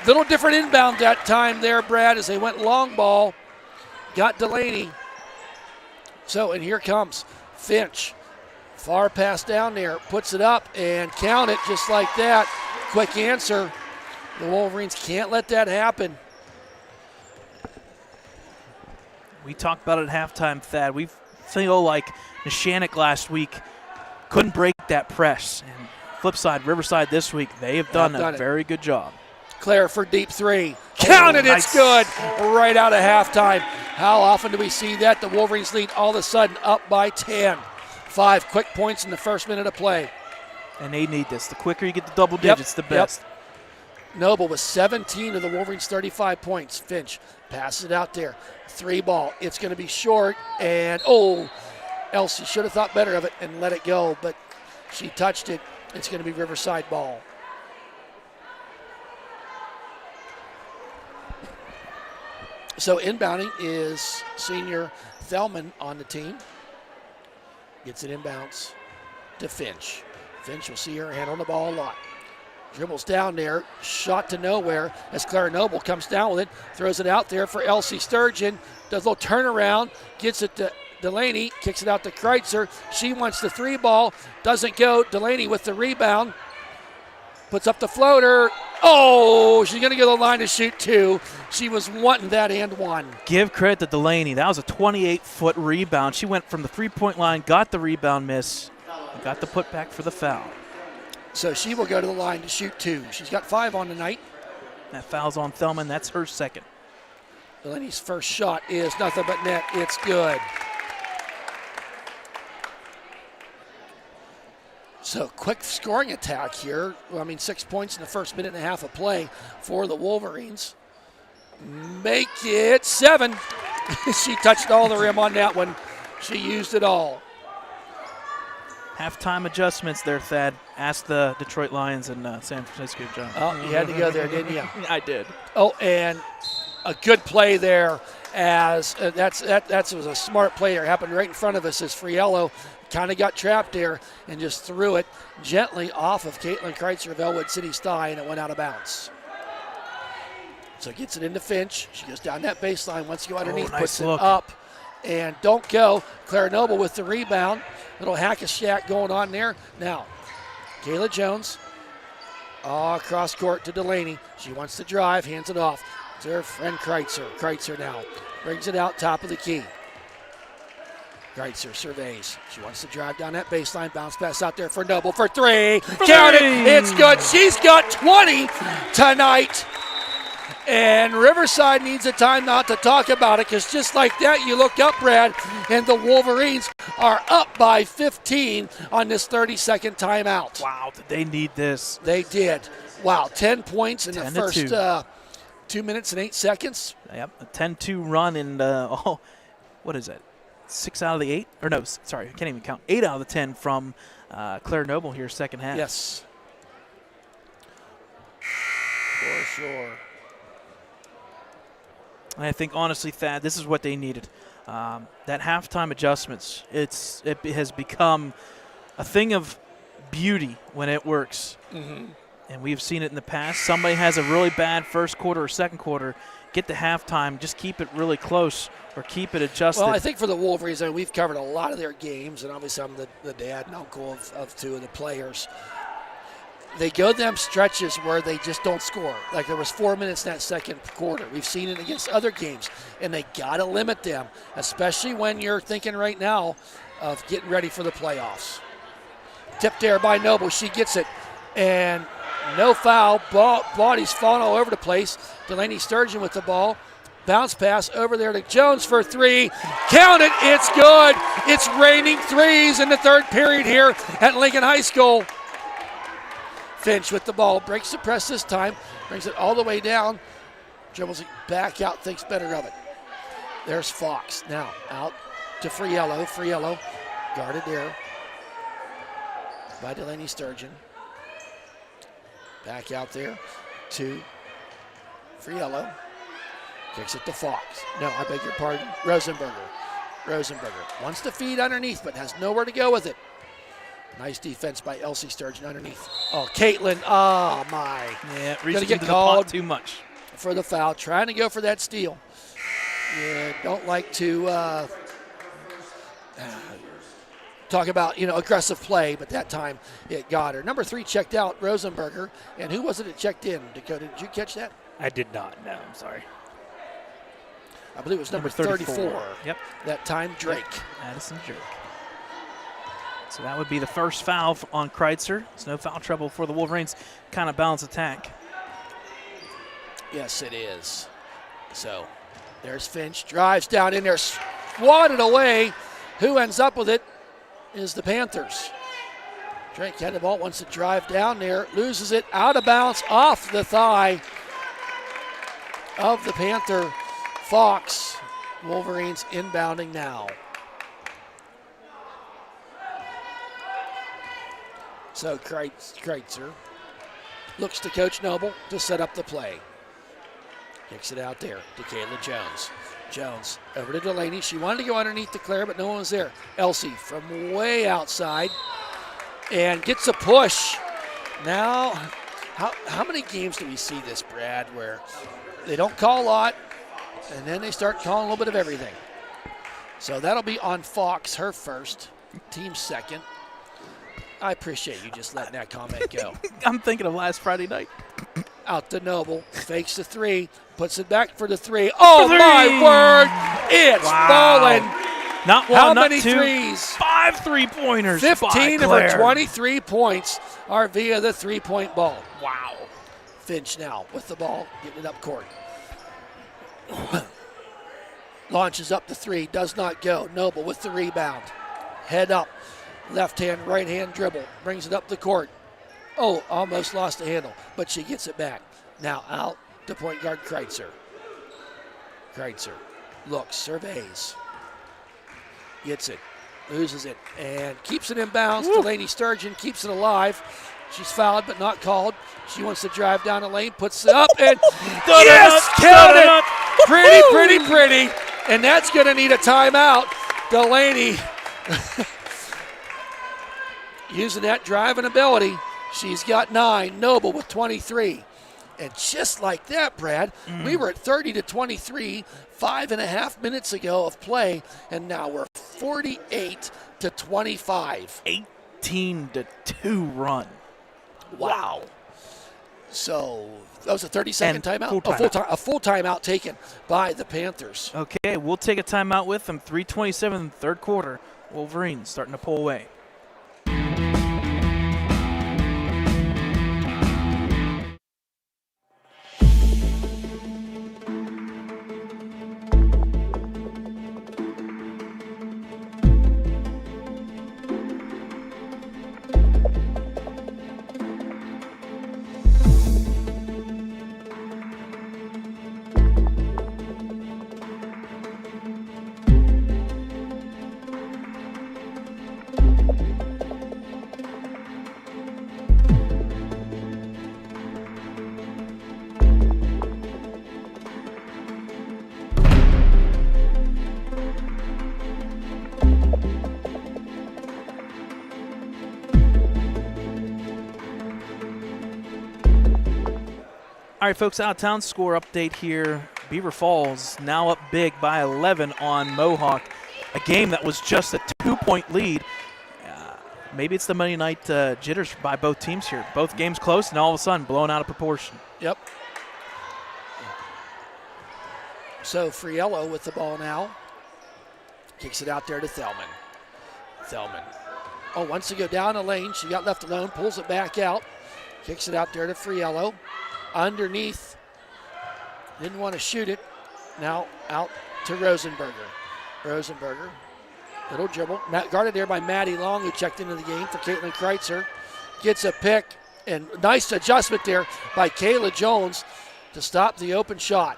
Little different inbound that time there, Brad, as they went long ball. Got Delaney. So, and here comes Finch. Far pass down there. Puts it up and count it just like that. Quick answer. The Wolverines can't let that happen. We talked about it at halftime, Thad. We've seen like Neshannock last week couldn't break that press. And flip side, Riverside this week, they have done a very good job. Claire for deep 3. Counted, nice. It's good. Right out of halftime. How often do we see that? The Wolverines lead all of a sudden up by 10. 5 quick points in the first minute of play. And they need this. The quicker you get the double digits, the best. Noble with 17 of the Wolverines' 35 points. Finch passes it out there. 3 ball. It's going to be short. And, Elsie should have thought better of it and let it go, but she touched it. It's going to be Riverside ball. So inbounding is senior Thelman on the team. Gets it inbounds to Finch. Finch will see her handle the ball a lot. Dribbles down there, shot to nowhere as Clara Noble comes down with it, throws it out there for Elsie Sturgeon, does a little turnaround, gets it to Delaney, kicks it out to Kreitzer. She wants the 3 ball, doesn't go. Delaney with the rebound, puts up the floater. Oh, she's going to go to the line to shoot 2. She was wanting that and 1. Give credit to Delaney. That was a 28-foot rebound. She went from the 3-point line, got the rebound miss, and got the putback for the foul. So she will go to the line to shoot 2. She's got 5 on the night. That foul's on Thelman. That's her second. Delaney's first shot is nothing but net. It's good. So quick scoring attack here. 6 points in the first minute and a half of play for the Wolverines. Make it 7. She touched all the rim on that one. She used it all. Halftime adjustments there, Thad. Ask the Detroit Lions and San Francisco, John. Oh, you had to go there, didn't you? I did. Oh, and a good play there as that was a smart play there. Happened right in front of us as Friello kind of got trapped there and just threw it gently off of Caitlin Kreitzer of Ellwood City's thigh, and it went out of bounds. So gets it into Finch. She goes down that baseline. Once you go underneath, nice puts look. it up. And don't go. Claire Noble with the rebound. Little hack-a-shack going on there. Now, Kayla Jones. Cross court to Delaney. She wants to drive, hands it off to her friend Kreitzer. Kreitzer now brings it out top of the key. Kreitzer surveys. She wants to drive down that baseline. Bounce pass out there for Noble for 3. Count it. It's good. She's got 20 tonight. And Riverside needs a timeout to talk about it, because just like that, you look up, Brad, and the Wolverines are up by 15 on this 30-second timeout. Wow, did they need this? They did. Wow, 10 points in the 10 to first 2 minutes and 8 seconds. Yep, a 10-2 run and, what is it? 6 out of the 8? Or no, sorry, I can't even count. 8 out of the 10 from Claire Noble here, second half. Yes. For sure. And I think, honestly, Thad, this is what they needed. That halftime adjustments, it has become a thing of beauty when it works. Mm-hmm. And we've seen it in the past. Somebody has a really bad first quarter or second quarter, get to halftime, just keep it really close or keep it adjusted. Well, I think for the Wolverines, we've covered a lot of their games, and obviously I'm the dad and uncle of 2 of the players. They go them stretches where they just don't score. Like there was 4 minutes in that second quarter. We've seen it against other games, and they got to limit them, especially when you're thinking right now of getting ready for the playoffs. Tipped there by Noble. She gets it, and no foul. Bodies falling all over the place. Delaney Sturgeon with the ball. Bounce pass over there to Jones for 3. Count it. It's good. It's raining 3s in the third period here at Lincoln High School. Finch with the ball, breaks the press this time, brings it all the way down, dribbles it back out, thinks better of it. There's Fox. Now out to Friello. Friello guarded there by Delaney Sturgeon. Back out there to Friello. Kicks it to Fox. No, I beg your pardon. Rosenberger. Rosenberger wants to feed underneath, but has nowhere to go with it. Nice defense by Elsie Sturgeon underneath. Oh, Caitlin. Oh, my. Yeah, Gonna reaching get into the called pot too much. for the foul. Trying to go for that steal. Yeah, don't like to talk about, aggressive play, but that time it got her. Number 3 checked out, Rosenberger. And who was it that checked in, Dakota? Did you catch that? I did not. No, I'm sorry. I believe it was number 34. Yep. That time, Drake. Addison Drake. So that would be the first foul on Kreitzer. There's no foul trouble for the Wolverines. Kind of balanced attack. Yes, it is. So there's Finch. Drives down in there, swatted away. Who ends up with it is the Panthers. Drake had the ball, wants to drive down there, loses it out of bounds off the thigh of the Panther. Fox. Wolverines inbounding now. So Kreitzer looks to Coach Noble to set up the play. Kicks it out there to Kayla Jones. Jones over to Delaney. She wanted to go underneath to Claire, but no one was there. Elsie from way outside and gets a push. Now, how many games do we see this, Brad, where they don't call a lot and then they start calling a little bit of everything? So that'll be on Fox, her first, team second. I appreciate you just letting that comment go. I'm thinking of last Friday night. Out to Noble, fakes the 3, puts it back for the 3. Oh, my word! It's falling. Not How one, many not two, threes? 5 3-pointers. 15 of her 23 points are via the 3-point ball. Wow. Finch now with the ball, getting it up court. Launches up the 3, does not go. Noble with the rebound. Head up. Left hand, right hand dribble. Brings it up the court. Oh, almost lost the handle, but she gets it back. Now out to point guard Kreitzer. Kreitzer looks, surveys. Gets it, loses it, and keeps it in bounds. Delaney Sturgeon keeps it alive. She's fouled but not called. She wants to drive down the lane, puts it up, and yes, count it! Pretty. And that's going to need a timeout. Delaney using that driving ability. She's got 9. Noble with 23. And just like that, Brad, we were at 30-23 5.5 minutes ago of play, and now we're 48-25. 18-2 run. Wow. So that was a 30-second timeout? Full A full timeout taken by the Panthers. Okay, we'll take a timeout with them. 3:27, third quarter. Wolverines starting to pull away. All right, folks, out of town score update here. Beaver Falls now up big by 11 on Mohawk. A game that was just a 2-point lead. Maybe it's the Monday night jitters by both teams here. Both games close and all of a sudden blown out of proportion. Yep. So Friello with the ball now. Kicks it out there to Thelman. Oh, wants to go down the lane. She got left alone, pulls it back out. Kicks it out there to Friello. Underneath. Didn't want to shoot it. Now out to Rosenberger. Little dribble. Guarded there by Maddie Long, who checked into the game for Caitlin Kreitzer. Gets a pick. And nice adjustment there by Kayla Jones to stop the open shot.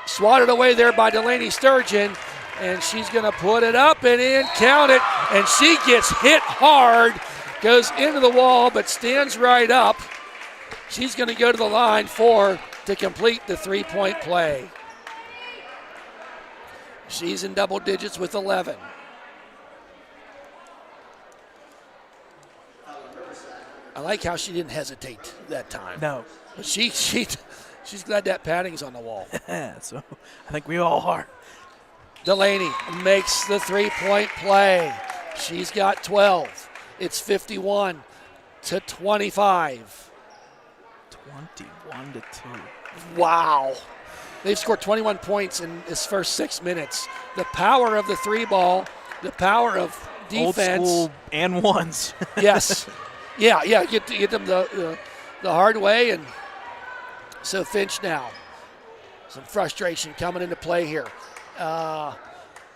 Swatted away there by Delaney Sturgeon. And she's going to put it up and in, count it. And she gets hit hard. goes into the wall but stands right up. She's going to go to the line to complete the three-point play. She's in double digits with 11. I like how she didn't hesitate that time. No. But she's glad that padding's on the wall. So I think we all are. Delaney makes the three-point play. She's got 12. It's 51-25. 21-2. Wow. They've scored 21 points in this first 6 minutes. The power of the three ball, the power of defense. Old school and ones. Yes. Yeah. Get them the hard way. And so Finch now. Some frustration coming into play here.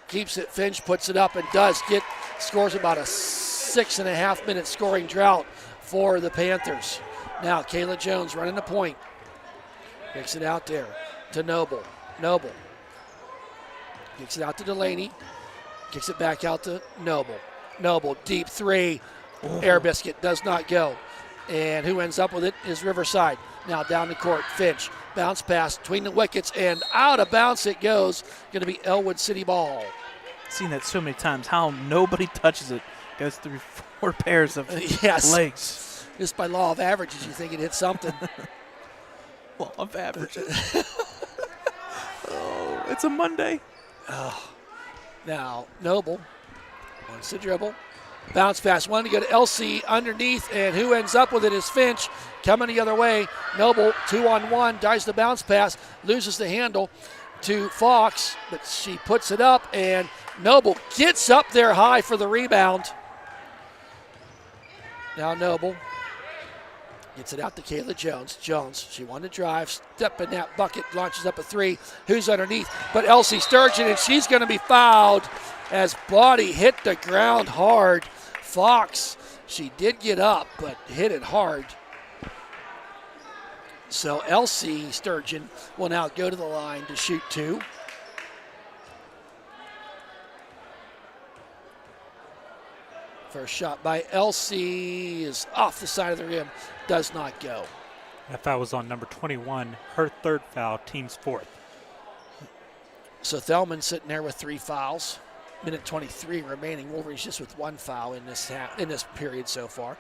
Keeps it. Finch puts it up and scores about a 6.5 minute scoring drought for the Panthers. Now Kayla Jones running the point. Kicks it out there to Noble. Noble kicks it out to Delaney. Kicks it back out to Noble. Noble, deep three. Air biscuit does not go. And who ends up with it is Riverside. Now down the court, Finch. Bounce pass between the wickets and out of bounds it goes. Going to be Ellwood City ball. Seen that so many times, how nobody touches it. Goes through 4 pairs of legs. Just by law of averages, you think it hit something. Law of averages. Oh, it's a Monday. Now, Noble wants to dribble. Bounce pass, one to go to LC underneath, and who ends up with it is Finch coming the other way. Noble, 2-on-1, dives the bounce pass, loses the handle to Fox, but she puts it up, and Noble gets up there high for the rebound. Now Noble gets it out to Kayla Jones. Jones, she wanted to drive, step in that bucket, launches up a three. Who's underneath? But Elsie Sturgeon, and she's going to be fouled as body hit the ground hard. Fox, she did get up, but hit it hard. So Elsie Sturgeon will now go to the line to shoot 2. First shot by Elsie is off the side of the rim, does not go. That foul was on number 21, her 3rd foul, team's 4th. So Thelman sitting there with 3 fouls. Minute 23 remaining. Wolverines just with 1 foul in this period so far.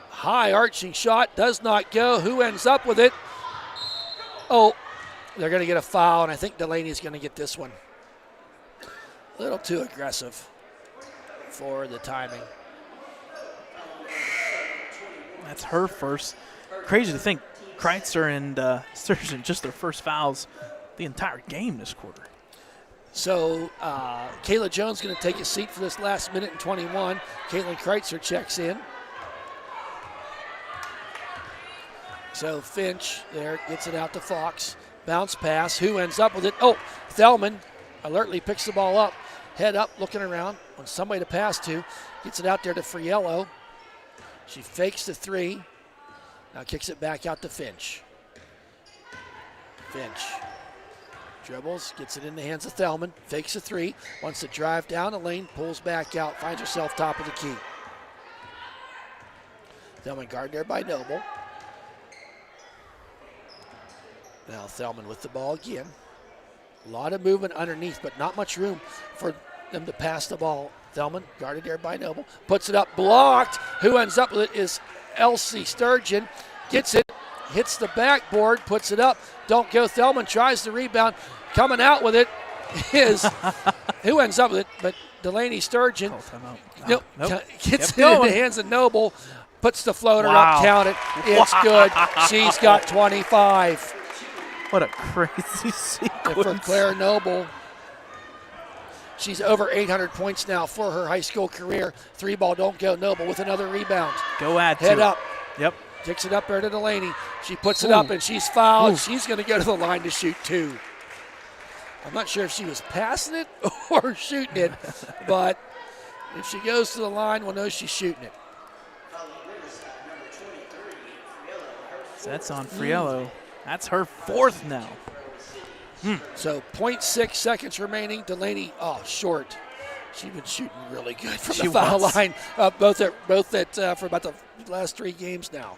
High arching shot does not go. Who ends up with it? Oh, they're going to get a foul, and I think Delaney's going to get this one. A little too aggressive for the timing. That's her first. Crazy to think Kreitzer and Sturgeon just their first fouls the entire game this quarter. So Kayla Jones going to take a seat for this last minute and 21. Caitlin Kreitzer checks in. So Finch there gets it out to Fox. Bounce pass. Who ends up with it? Oh, Thelman alertly picks the ball up. Head up, looking around on somebody to pass to. Gets it out there to Friello. She fakes the 3. Now kicks it back out to Finch. Finch dribbles, gets it in the hands of Thelman, fakes a 3, wants to drive down the lane, pulls back out, finds herself top of the key. Thelman guarded there by Noble. Now Thelman with the ball again. A lot of movement underneath, but not much room for them to pass the ball. Thelman guarded there by Noble, puts it up, blocked. Who ends up with it is Elsie Sturgeon. Gets it, hits the backboard, puts it up. Don't go. Thelman tries the rebound. Coming out with it is who ends up with it, but Delaney Sturgeon. Nope. Gets it in the hands of Noble, puts the floater up, count it. It's good. She's got 25. What a crazy sequence. For Claire Noble, she's over 800 points now for her high school career. 3 ball don't go. Noble with another rebound. Go add to Head it. up. Yep. Kicks it up there to Delaney. She puts it up and she's fouled. She's going to go to the line to shoot 2. I'm not sure if she was passing it or shooting it, but if she goes to the line, we'll know she's shooting it. So that's on Friello. That's her 4th now. So 0.6 seconds remaining. Delaney, short. She's been shooting really good from She the foul was. line, both at for about the last 3 games now.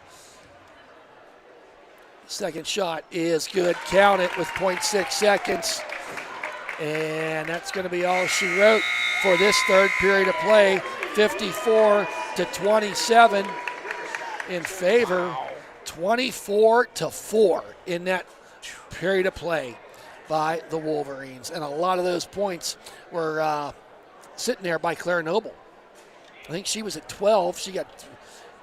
Second shot is good. Count it with 0.6 seconds. And that's going to be all she wrote for this third period of play. 54-27 in favor. 24-4 in that period of play by the Wolverines. And a lot of those points were sitting there by Claire Noble. I think she was at 12. She got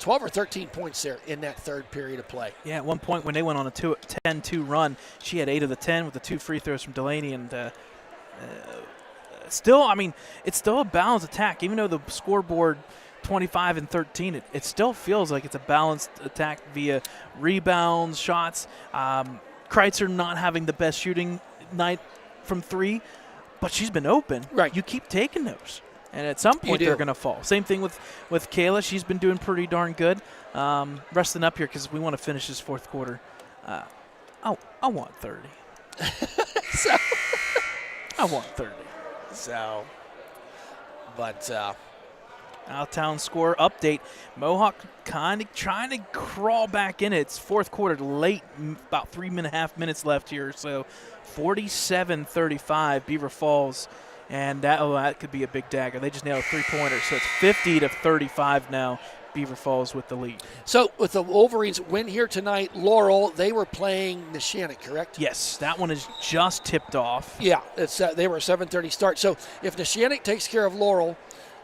12 or 13 points there in that third period of play. Yeah, at one point when they went on a 10-2 run, she had 8 of the 10 with the 2 free throws from Delaney. And still, I mean, it's still a balanced attack. Even though the scoreboard 25 and 13, it still feels like it's a balanced attack via rebounds, shots. Kreitzer not having the best shooting night from 3, but she's been open. Right. You keep taking those. And at some point, they're going to fall. Same thing with Kayla. She's been doing pretty darn good. Resting up here because we want to finish this fourth quarter. I want 30. I want 30. So, but Out-of-town score update. Mohawk kind of trying to crawl back in it. It's fourth quarter late, about 3.5 minutes left here. So 47-35, Beaver Falls. And that could be a big dagger. They just nailed a 3-pointer. So it's 50-35 now. Beaver Falls with the lead. So with the Wolverines win here tonight, Laurel, they were playing Neshannock, correct? Yes, that one is just tipped off. Yeah, they were a 7:30 start. So if Neshannock takes care of Laurel,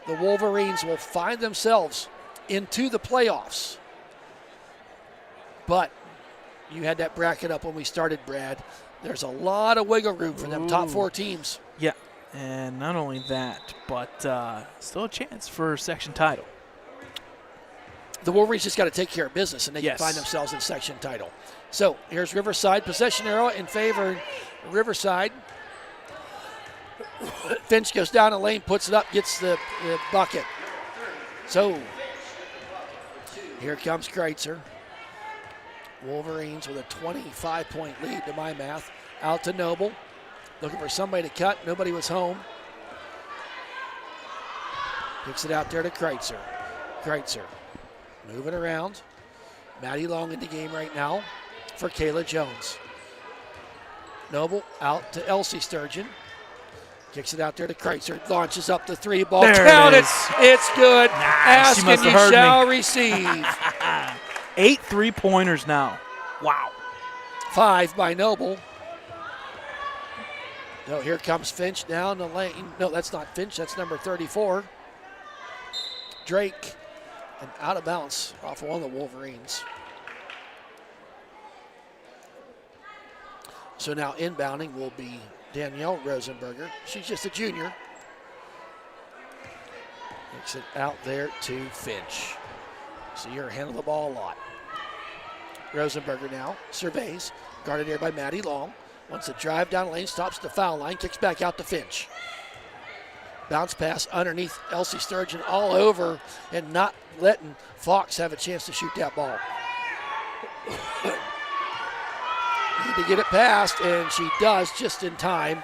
the Wolverines will find themselves into the playoffs. But you had that bracket up when we started, Brad. There's a lot of wiggle room for them top 4 teams. Yeah, and not only that, but still a chance for a section title. The Wolverines just got to take care of business, and they can find themselves in section title. So here's Riverside. Possession arrow in favor of Riverside. Finch goes down the lane, puts it up, gets the bucket. So here comes Kreitzer. Wolverines with a 25-point lead to my math. Out to Noble. Looking for somebody to cut. Nobody was home. Kicks it out there to Kreitzer. Kreitzer moving around. Maddie Long in the game right now for Kayla Jones. Noble out to Elsie Sturgeon. Kicks it out there to Kreitzer. Launches up the 3 ball. There Count it it. is. It's good. She Ask must and have you heard shall me. receive. 8 3-pointers now. Wow. 5 by Noble. No, here comes Finch down the lane. No, that's not Finch. That's number 34. Drake. And out of bounds off of one of the Wolverines. So now inbounding will be Danielle Rosenberger. She's just a junior. Makes it out there to Finch. So you're handling the ball a lot. Rosenberger now surveys. Guarded here by Maddie Long. Wants to drive down the lane, stops the foul line, kicks back out to Finch. Bounce pass underneath Elsie Sturgeon all over and not letting Fox have a chance to shoot that ball. Need to get it past, and she does just in time.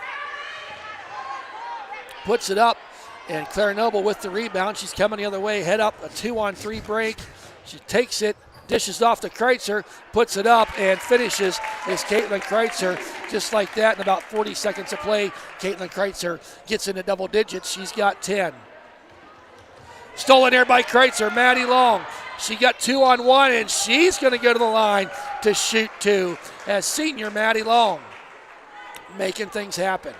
Puts it up, and Claire Noble with the rebound. She's coming the other way, head up, a 2-on-3 break. She takes it, dishes off to Kreitzer, puts it up, and finishes is Caitlin Kreitzer. Just like that, in about 40 seconds of play, Caitlin Kreitzer gets into double digits. She's got 10. Stolen there by Kreitzer, Maddie Long. She got 2-on-1, and she's going to go to the line to shoot 2 as senior Maddie Long making things happen.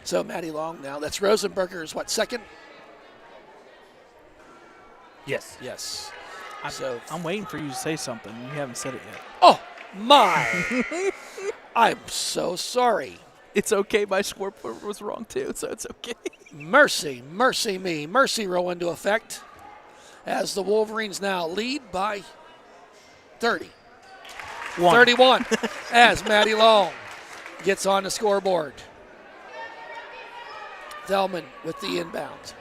So Maddie Long now. That's Rosenberger's, what, second? Yes. Yes. I'm waiting for you to say something. You haven't said it yet. Oh, my. I'm so sorry. It's okay. My scoreboard was wrong, too, so it's okay. Mercy me. Mercy roll into effect as the Wolverines now lead by 31 as Maddie Long gets on the scoreboard. Thelman with the inbound.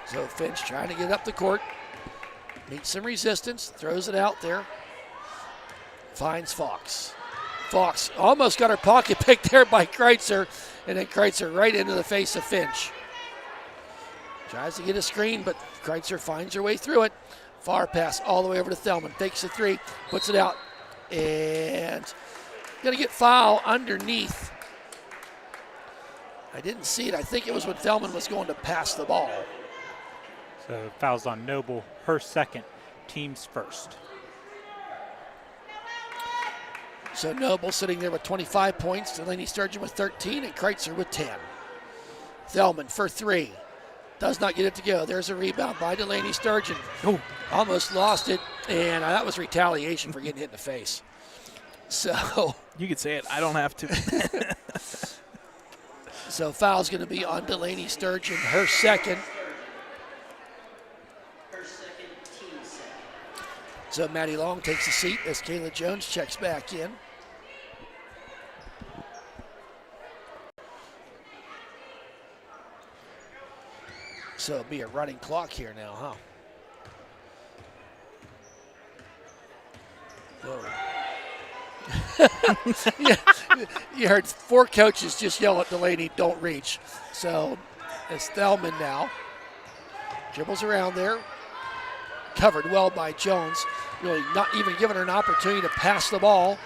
So Finch trying to get up the court. Meets some resistance, throws it out there. Finds Fox. Fox almost got her pocket picked there by Kreitzer, and then Kreitzer right into the face of Finch. Tries to get a screen, but Kreitzer finds her way through it. Far pass all the way over to Thelman. Takes a three, puts it out, and going to get foul underneath. I didn't see it. I think it was when Thelman was going to pass the ball. So fouls on Noble, her second, team's first. So Noble sitting there with 25 points, Delaney Sturgeon with 13, and Kreitzer with 10. Thelman for three. Does not get it to go. There's a rebound by Delaney Sturgeon. Oh. Almost lost it, and that was retaliation for getting hit in the face. So You could say it. I don't have to. So foul's going to be on Delaney Sturgeon, her second. So Maddie Long takes a seat as Kayla Jones checks back in. So it'll be a running clock here now, huh? Yeah, you heard four coaches just yell at Delaney, don't reach. So it's Thelman now. Dribbles around there. Covered well by Jones. Really not even giving her an opportunity to pass the ball.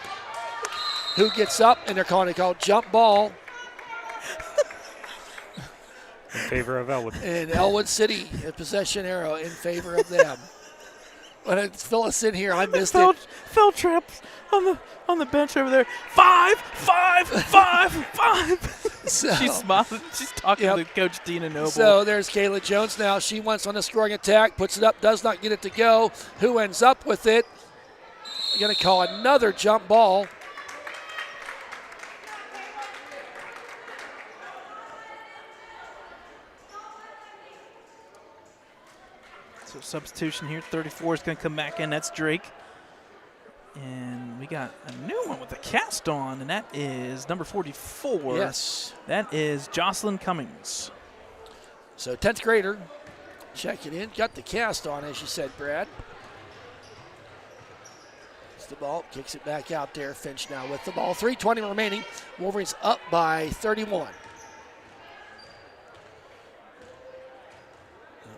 Who gets up, and they're calling it called jump ball. In favor of Ellwood. And Ellwood City, a possession arrow in favor of them. When I fill us in here, I missed it. Fell trap on the bench over there. Five. So, She's smiling. She's talking to Coach Dina Noble. So there's Kayla Jones now. She wants on a scoring attack, puts it up, does not get it to go. Who ends up with it? Going to call another jump ball. So substitution here. 34 is going to come back in. That's Drake. And we got a new one with a cast on, and that is number 44. Yes. That is Jocelyn Cummings. So 10th grader checking in. Got the cast on, as you said, Brad. It's the ball. Kicks it back out there. Finch now with the ball. 3:20 remaining. Wolverines up by 31.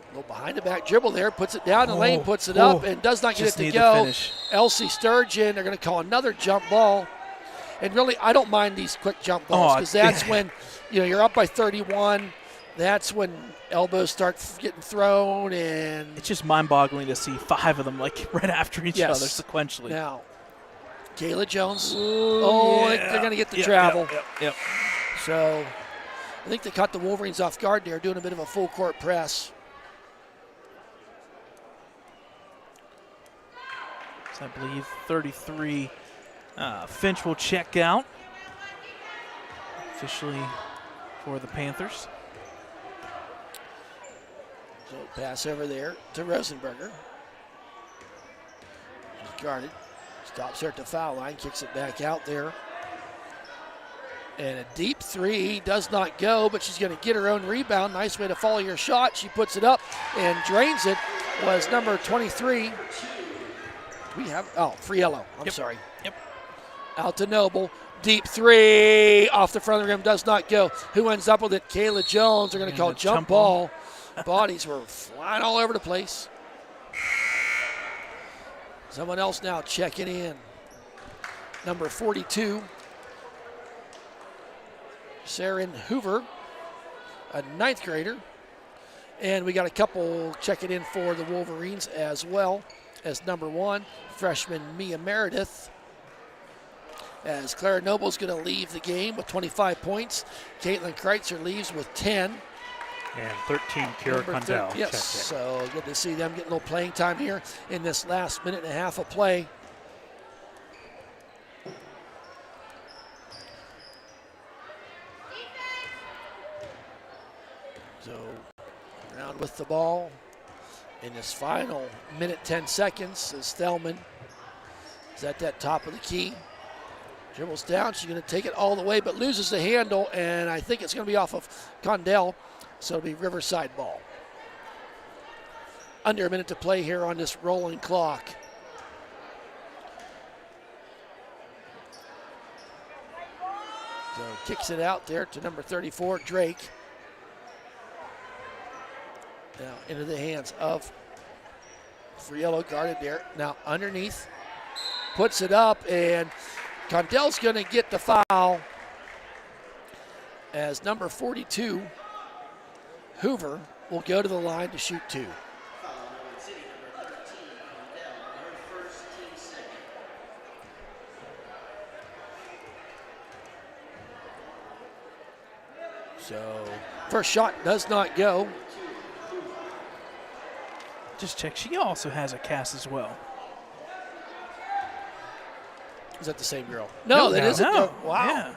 A little behind the back dribble there, puts it down the lane, puts it up, and does not get it to go. Elsie Sturgeon, they're going to call another jump ball. And really, I don't mind these quick jump balls because that's when you're up by 31. That's when elbows start getting thrown, and it's just mind-boggling to see five of them like right after each other sequentially. Now, Kayla Jones. They're going to get the travel. Yep. So I think they caught the Wolverines off guard there, doing a bit of a full court press. I believe 33. Finch will check out officially for the Panthers. So pass over there to Rosenberger. He's guarded. Stops her at the foul line, kicks it back out there. And a deep three does not go, but she's going to get her own rebound. Nice way to follow your shot. She puts it up and drains it. Was number 23. Friello. I'm sorry. Yep. Out to Noble. Deep three off the front of the rim does not go. Who ends up with it? Kayla Jones. They're going to call jump ball. Bodies were flying all over the place. Someone else now checking in. Number 42. Saren Hoover, a 9th grader. And we got a couple checking in for the Wolverines as well. As number 1, freshman Mia Meredith. As Clara Noble's going to leave the game with 25 points. Caitlin Kreitzer leaves with 10. And 13, Kira Condell. Yes, so good to see them getting a little playing time here in this last minute and a half of play. So, around with the ball. In this final minute, 10 seconds, is Thelman is at that top of the key. Dribbles down. She's going to take it all the way, but loses the handle, and I think it's going to be off of Condell, so it'll be Riverside ball. under a minute to play here on this rolling clock. So kicks it out there to number 34, Drake. Now into the hands of Friello, guarded there. Now underneath, puts it up, and Condell's going to get the foul as number 42, Hoover, will go to the line to shoot two. So first shot does not go. Just check. She also has a cast as well. Is that the same girl? No, that isn't. No. Wow. Yeah.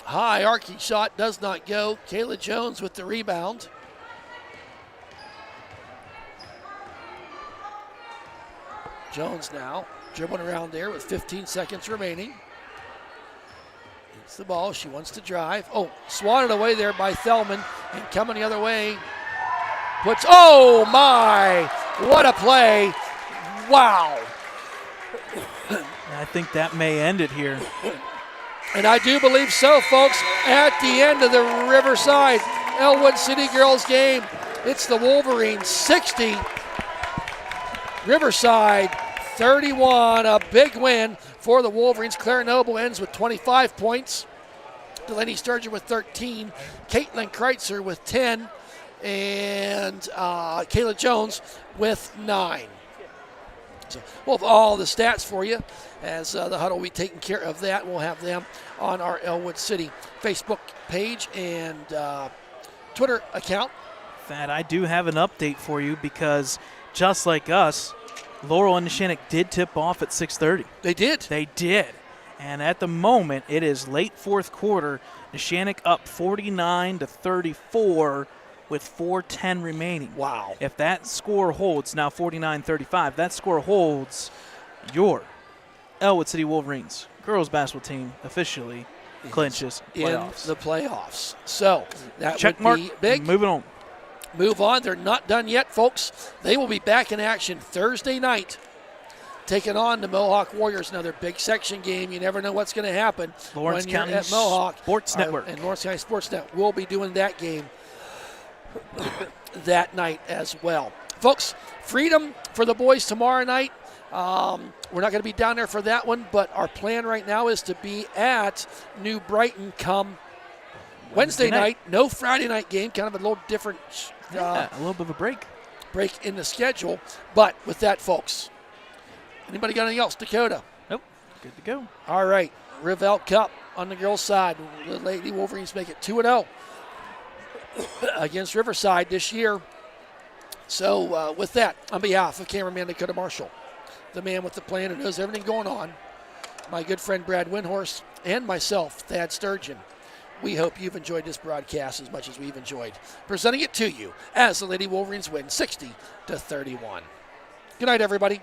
High arcing shot does not go. Kayla Jones with the rebound. Jones now dribbling around there with 15 seconds remaining. Gets the ball. She wants to drive. Oh, swatted away there by Thelman, and coming the other way. Oh my! What a play! Wow! I think that may end it here. And I do believe so, folks. At the end of the Riverside Ellwood City Girls game, it's the Wolverines 60, Riverside 31. A big win for the Wolverines. Claire Noble ends with 25 points. Delaney Sturgeon with 13. Caitlin Kreitzer with 10. And Kayla Jones with 9. So we'll have all the stats for you as the huddle will be taking care of that. We'll have them on our Ellwood City Facebook page and Twitter account. Thad, I do have an update for you because just like us, Laurel and Neshannock did tip off at 6:30. They did. They did. And at the moment, it is late fourth quarter. Neshannock up 49-34 with 4:10 remaining. Wow. If that score holds, now 49-35, that score holds, your Ellwood City Wolverines girls basketball team officially clinches playoffs. In the playoffs. So that Check would mark, be big. moving on. Move on. They're not done yet, folks. They will be back in action Thursday night, taking on the Mohawk Warriors. Another big section game. You never know what's going to happen Lawrence when you're County at Mohawk. Sports Network. And Lawrence County Sports Net will be doing that game that night as well. Folks, Freedom for the boys tomorrow night. We're not going to be down there for that one, but our plan right now is to be at New Brighton come Wednesday night. No Friday night game, kind of a little different A little bit of a break. in the schedule. But with that, folks, anybody got anything else? Dakota? Nope. Good to go. All right. RIVELL Cup on the girls' side. The Lady Wolverines make it 2-0 against Riverside this year. So with that, on behalf of cameraman Dakota Marshall, the man with the plan who knows everything going on, my good friend Brad Windhorst, and myself, Thad Sturgeon, we hope you've enjoyed this broadcast as much as we've enjoyed presenting it to you as the Lady Wolverines win 60-31. Good night, everybody.